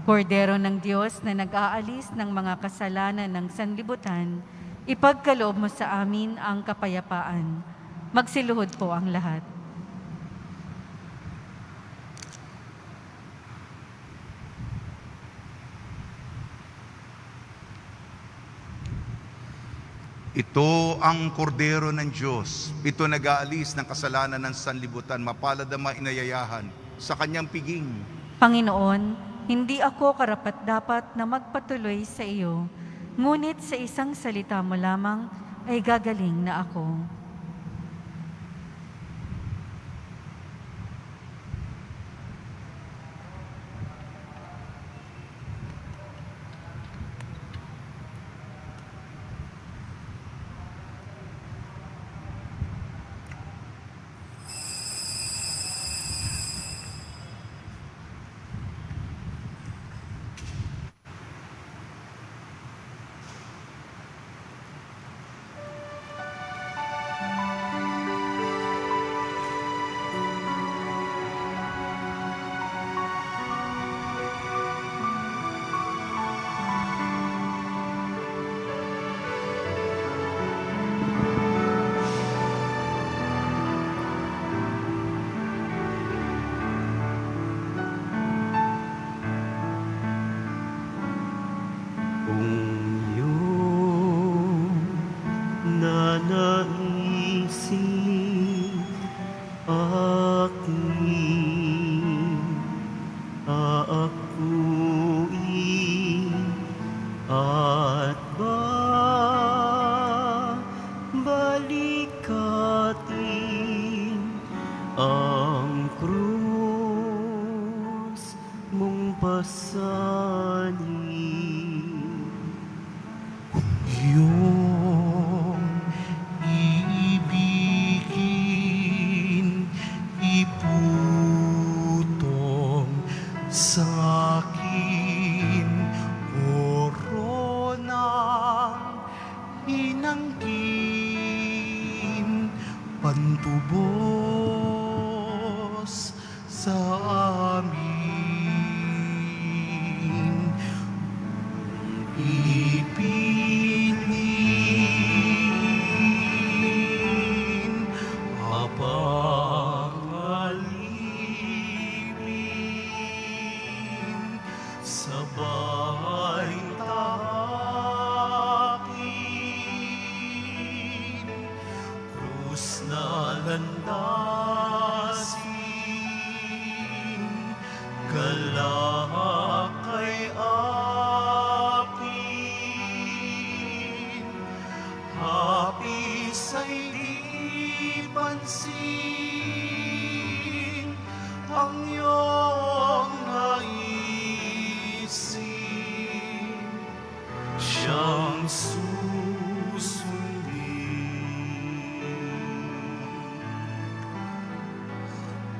Kordero ng Diyos na nag-aalis ng mga kasalanan ng sanlibutan, ipagkaloob mo sa amin ang kapayapaan. Magsiluhod po ang lahat. Ito ang kordero ng Diyos. Ito nag-aalis ng kasalanan ng sanlibutan. Mapalad ang mainayayahan sa kanyang piging. Panginoon, hindi ako karapat-dapat na magpatuloy sa iyo, ngunit sa isang salita mo lamang ay gagaling na ako. aking aakuin at babalikatin ang krus mong pasanin. Iyong iibigin, iputong sa akin, koronang inanggin, pantubos sa amin. Ipilin, apangalipin, sabay tahakin, krus na landasin, galak kay akin, hapis ay di pansin, ang iyong naisin, siyang susundin.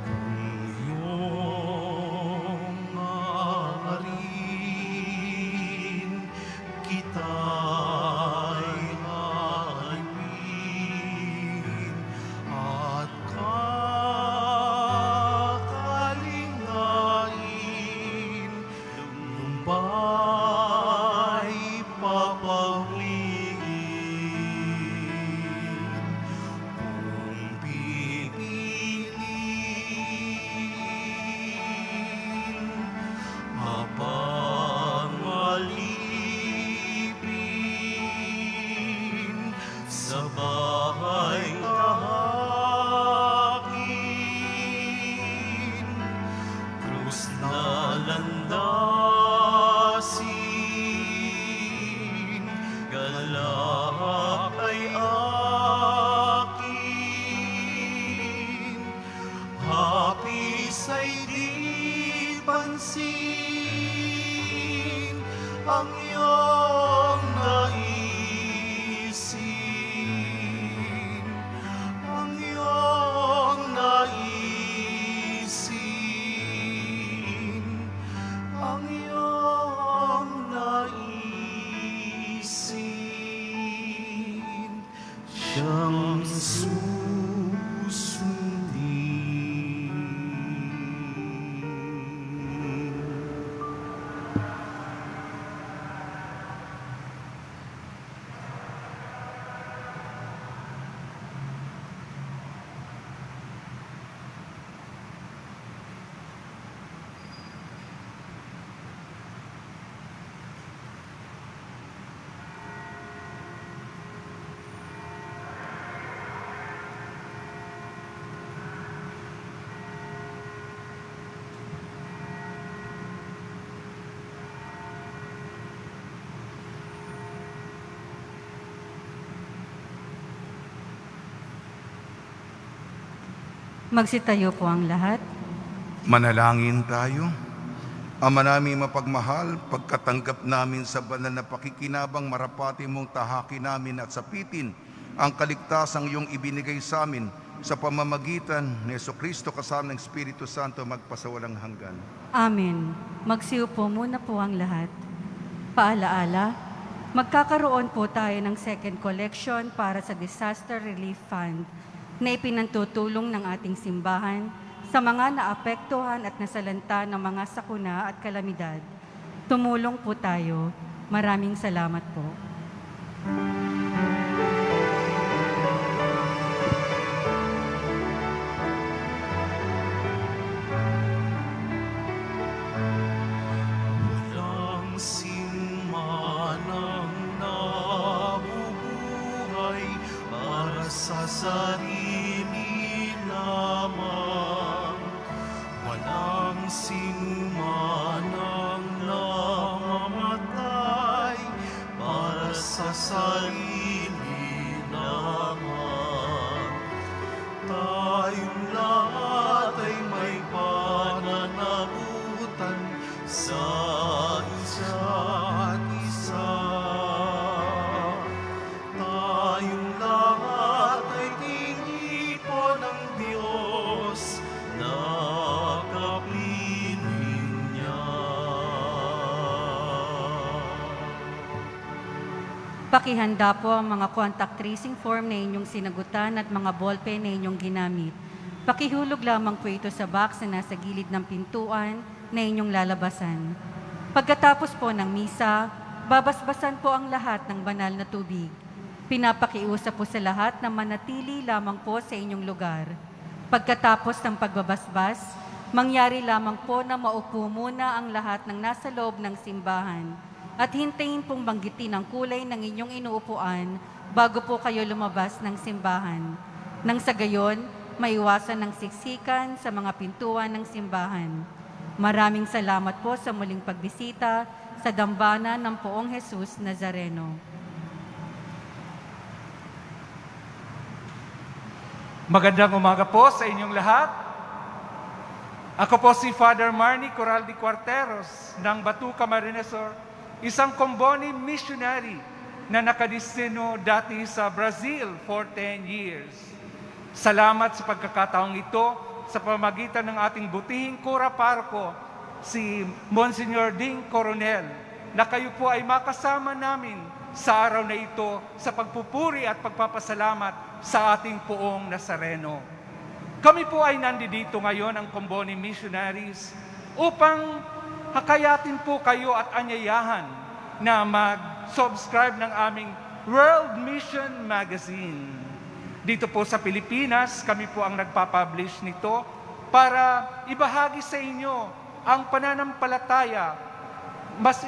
Kung iyong maaaring kita'y harapin at kakalingain, lumbay papawingin. Kung pipiliin, mapangalipin, sabay tahakin, krus na landasin, galak ay akin, hapis ay di pansin, ang iyong naisin, ang iyong naisin, ang iyong naisin, siyang susundin. Magsitayo po ang lahat. Manalangin tayo. Ama namin mapagmahal, pagkatanggap namin sa banal na pakikinabang, marapati mong tahakin namin at sapitin ang kaligtasang iyong ibinigay sa amin sa pamamagitan ni Jesucristo kasama ng Espiritu Santo magpasawalang hanggan. Amen. Magsiupo muna po ang lahat. Paalaala, magkakaroon po tayo ng second collection para sa Disaster Relief Fund na ipinantutulong ng ating simbahan sa mga naapektuhan at nasalanta ng mga sakuna at kalamidad. Tumulong po tayo. Maraming salamat po. Walang sinmanang nabubuhay para sa sarili lamang. sinuman ang namamatay para sa sarili naman. Tayong lahat ay may pananagutan sa isa't isa. Tayong lahat ay tinipo ng Diyos na kapiling niya. Pakihanda po ang mga contact tracing form na inyong sinagutan at mga ballpen na inyong ginamit. Pakihulog lamang po ito sa box na nasa gilid ng pintuan na inyong lalabasan. Pagkatapos po ng misa, babasbasan po ang lahat ng banal na tubig. Pinapakiusap po sa lahat na manatili lamang po sa inyong lugar. Pagkatapos ng pagbabasbas, mangyari lamang po na maupo muna ang lahat ng nasa loob ng simbahan at hintayin pong banggitin ang kulay ng inyong inuupuan bago po kayo lumabas ng simbahan. Nang sa gayon, maiwasan ng siksikan sa mga pintuan ng simbahan. Maraming salamat po sa muling pagbisita sa dambana ng Poong Jesus Nazareno. Magandang umaga po sa inyong lahat. Ako po si Father Marnie Corraldi Cuarteros ng Batuca Marinesor, isang Comboni missionary na nakadistino dati sa Brazil for 10 years. Salamat sa pagkakataong ito sa pamamagitan ng ating butihing kura paroko, si Monsignor Ding Coronel, na kayo po ay makasama namin sa araw na ito sa pagpupuri at pagpapasalamat sa ating Poong Nazareno. Kami po ay nandito ngayon, ang Comboni Missionaries, upang hakayatin po kayo at anyayahan na mag-subscribe ng aming World Mission Magazine. Dito po sa Pilipinas, kami po ang nagpapublish nito para ibahagi sa inyo ang pananampalataya. Mas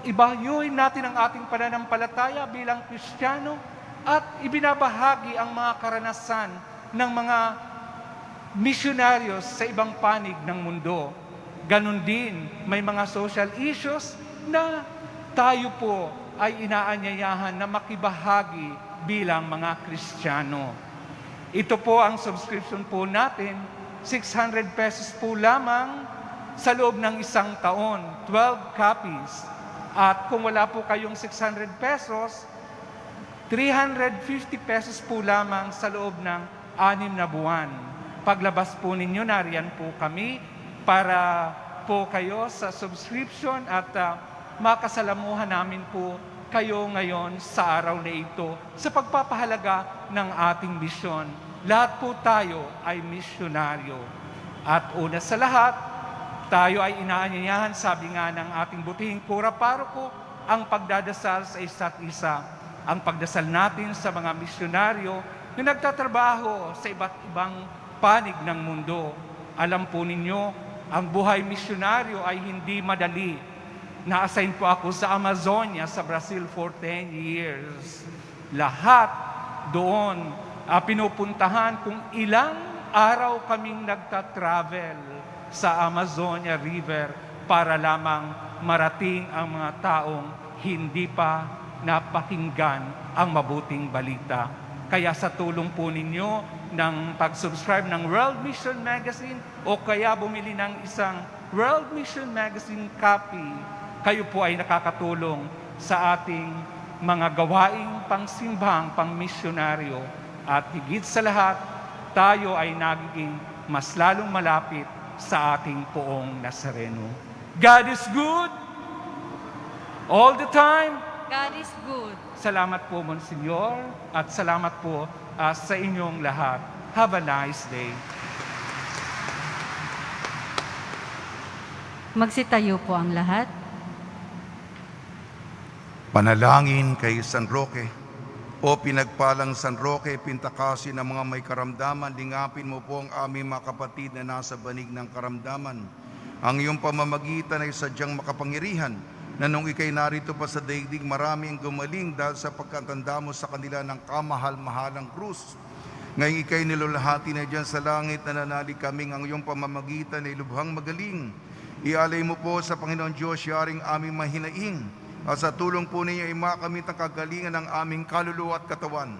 ibahayuhin natin ang ating pananampalataya bilang Kristiyano at ibinabahagi ang mga karanasan ng mga misyonaryo sa ibang panig ng mundo. Ganon din, may mga social issues na tayo po ay inaanyayahan na makibahagi bilang mga Kristiyano. Ito po ang subscription po natin, 600 pesos po lamang sa loob ng isang taon, 12 copies. At kung wala po kayong 600 pesos, 350 pesos po lamang sa loob ng 6 na buwan. Paglabas po ninyo, nariyan po kami para po kayo sa subscription at makasalamuhan namin po kayo ngayon sa araw na ito sa pagpapahalaga ng ating misyon. Lahat po tayo ay misyonaryo. At una sa lahat, tayo ay inaanyayahan, sabi nga ng ating butihing kura paroko, ang pagdadasal sa isa't isa. Ang pagdasal natin sa mga misyonaryo na nagtatrabaho sa iba't ibang panig ng mundo. Alam po ninyo, ang buhay misyonaryo ay hindi madali. Na-assign po ako sa Amazonia, sa Brazil for 10 years. Lahat doon pinupuntahan kung ilang araw kaming nagtatravel sa Amazonia River para lamang marating ang mga taong hindi pa napakinggan ang mabuting balita. Kaya sa tulong po ninyo ng pag-subscribe ng World Mission Magazine o kaya bumili ng isang World Mission Magazine copy, kayo po ay nakakatulong sa ating mga gawaing pangsimbang, pangmisyonaryo. At higit sa lahat, tayo ay nagiging mas lalong malapit sa ating Poong Nazareno. God is good all the time. God is good. Salamat po, Monsignor, at salamat po sa inyong lahat. Have a nice day. Magsitayo po ang lahat. Panalangin kay San Roque. O pinagpalang San Roque, pintakasin ng mga may karamdaman, lingapin mo po ang aming mga kapatid na nasa banig ng karamdaman. Ang iyong pamamagitan ay sadyang makapangyarihan, na nung ikay narito pa sa daigdig, marami ang gumaling dahil sa pagkatanda mo sa kanila ng kamahal-mahalang krus. Ngayon ikay nilulahati na dyan sa langit, nananalig kaming ang iyong pamamagitan ay lubhang magaling. Ialay mo po sa Panginoon Diyos, yaring aming mahinaing, at sa tulong po ninyo ay makamit ang kagalingan ng aming kaluluwa at katawan.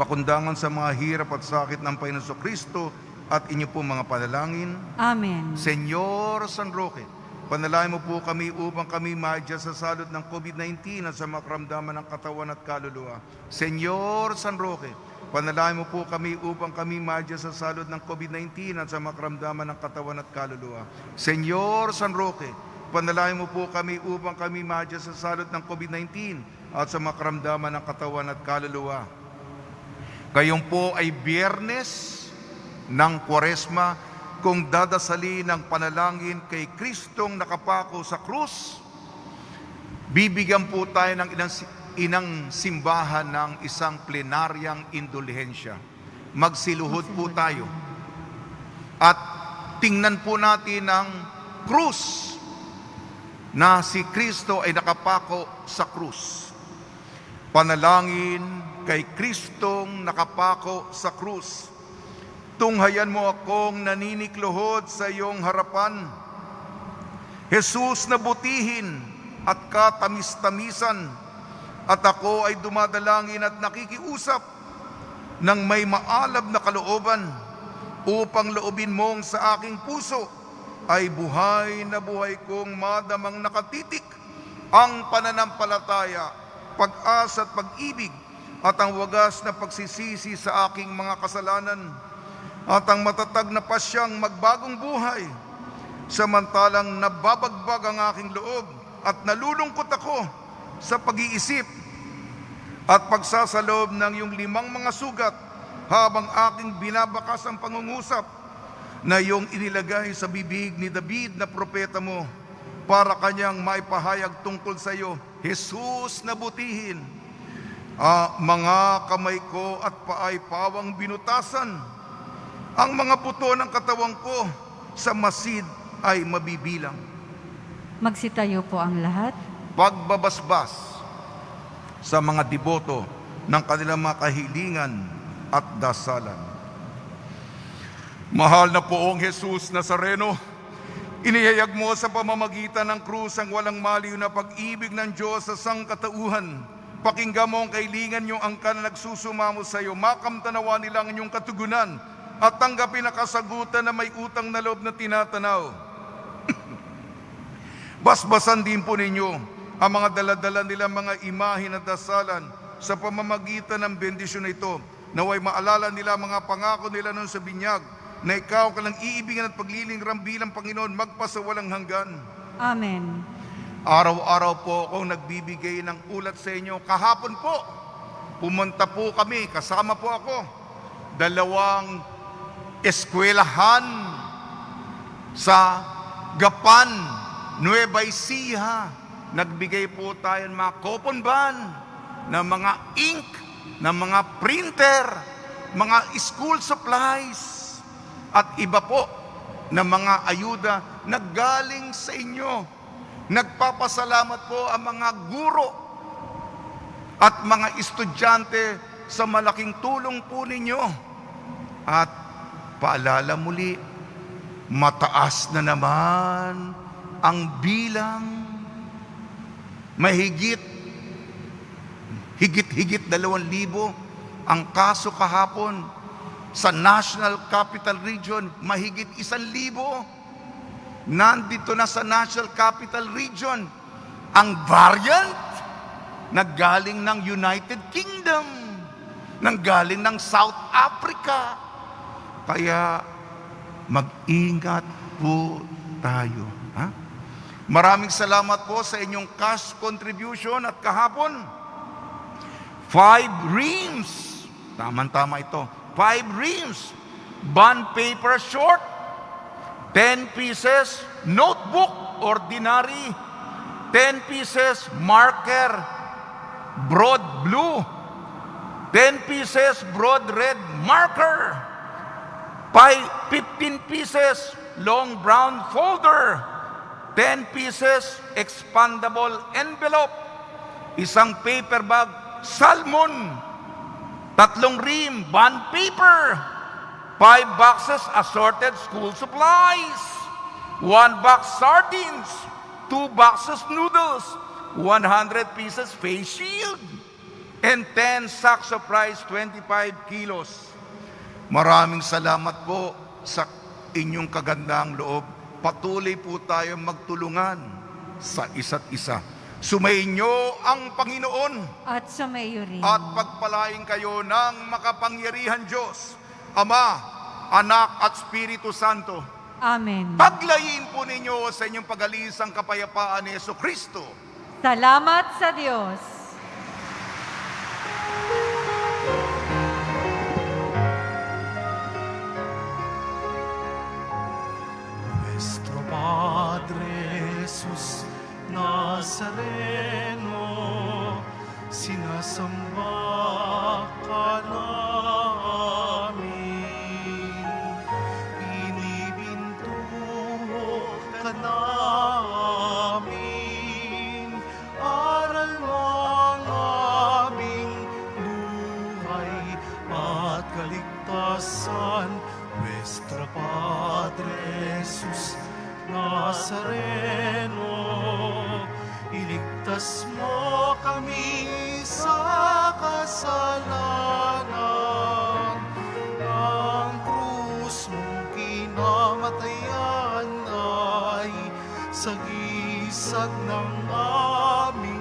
Pakundangan sa mga hirap at sakit ng Panginoon Kristo at inyo po mga panalangin. Amen. Senyor San Roque, panalangin mo po kami upang kami maadya sa salot ng COVID-19 at sa mga karamdaman ng katawan at kaluluwa. Senyor San Roque, panalangin mo po kami upang kami maadya sa salot ng COVID-19 at sa mga karamdaman ng katawan at kaluluwa. Senyor San Roque, panalangin mo po kami upang kami maadya sa salot ng COVID-19 at sa mga karamdaman ng katawan at kaluluwa. Ngayong po ay Biyernes ng Kwaresma, kung dadasali ng panalangin kay Kristong nakapako sa krus, bibigyan po tayo ng inang simbahan ng isang plenaryang indulhensya. Magsiluhod po tayo at tingnan po natin ang krus na si Kristo ay nakapako sa krus. Panalangin kay Kristong nakapako sa krus. Tunghayan mo akong naninikluhod sa iyong harapan. Jesus na butihin at katamis-tamisan, at ako ay dumadalangin at nakikiusap ng may maalab na kalooban upang loobin mong sa aking puso ay buhay na buhay kong madamang nakatitik ang pananampalataya, pag-asa at pag-ibig at ang wagas na pagsisisi sa aking mga kasalanan at ang matatag na pasyang magbagong buhay, samantalang nababagbag ang aking loob at nalulungkot ako sa pag-iisip at pagsasalob ng iyong 5 mga sugat habang aking binabakas ang pangungusap na iyong inilagay sa bibig ni David na propeta mo para kanyang maipahayag tungkol sa iyo. Jesus na butihin, mga kamay ko at paay pawang binutasan, ang mga buto ng katawan ko sa masid ay mabibilang. Magsitayo po ang lahat. Pagbabasbas sa mga deboto ng kanilang mga kahilingan at dasalan. Mahal na poong Jesus Nazareno, inihayag mo sa pamamagitan ng krus ang walang maliw na pag-ibig ng Diyos sa sangkatauhan. Pakinggan mo ang kahilingan niyong angkan na nagsusumamo sa iyo. Makamtanawa nila ang inyong katugunan at tanggapin ang kasagutan na may utang na loob na tinatanaw. Basbasan din po ninyo ang mga daladala nilang mga imahe na dasalan sa pamamagitan ng bendisyon na ito. Naway maalala nila mga pangako nila noon sa binyag na ikaw kalang iibigin at paglilingram bilang Panginoon magpasawalang hanggan. Amen. Araw-araw po akong nagbibigay ng ulat sa inyo. Kahapon po, pumunta po kami, kasama po ako, 2 eskwelahan sa Gapan, Nueva Ecija. Nagbigay po tayo ng mga coupon ban, ng mga ink, ng mga printer, mga school supplies, at iba po na mga ayuda na galing sa inyo. Nagpapasalamat po ang mga guro at mga estudyante sa malaking tulong po ninyo. At paalala muli, mataas na naman ang bilang, higit 2,000 ang kaso kahapon. Sa National Capital Region, mahigit 1,000. Nandito na sa National Capital Region ang variant nanggaling ng United Kingdom, nanggaling ng South Africa. Kaya mag-ingat po tayo. Maraming salamat po sa inyong cash contribution at kahapon 5 reams. Tama ito. 5 reams. Bond paper short. 10 pieces notebook ordinary. 10 pieces marker broad blue. 10 pieces broad red marker. 15 pieces long brown folder. 10 pieces expandable envelope. Isang paper bag salmon. 3 rim, bond paper, 5 boxes assorted school supplies, 1 box sardines, 2 boxes noodles, 100 pieces face shield, and 10 sacks of rice, 25 kilos. Maraming salamat po sa inyong kagandang loob. Patuloy po tayong magtulungan sa isa't isa. Sumainyo ang Panginoon At sumayo rin. at pagpalain kayo ng makapangyarihan Diyos, Ama, Anak at Espiritu Santo. Amen. Paglayin po ninyo sa inyong pag-alis ang kapayapaan ni Jesucristo. Salamat sa Diyos. Nuestro Padre Jesus Nazareno, sinasamba ka namin, binibintuho ka namin, aral ng aming buhay at kaligtasan. Nuestro Padre Jesus Nazareno, iligtas mo kami sa kasalanan. Ang krus mong kinamatayan ay sagisag ng aming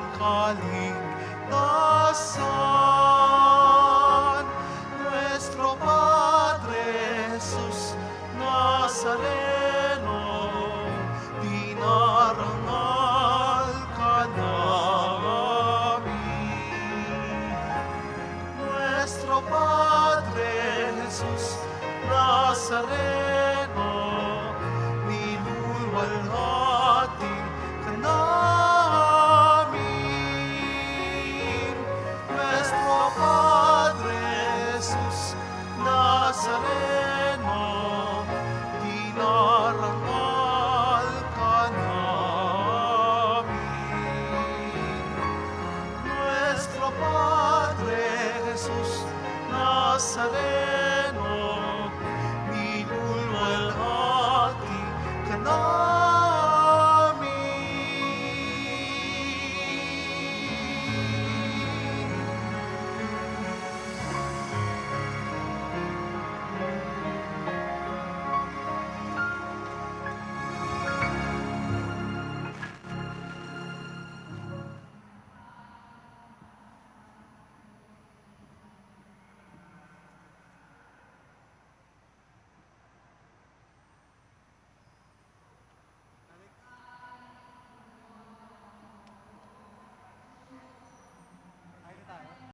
kaligtasan. Nuestro Padre Jesus Nazareno,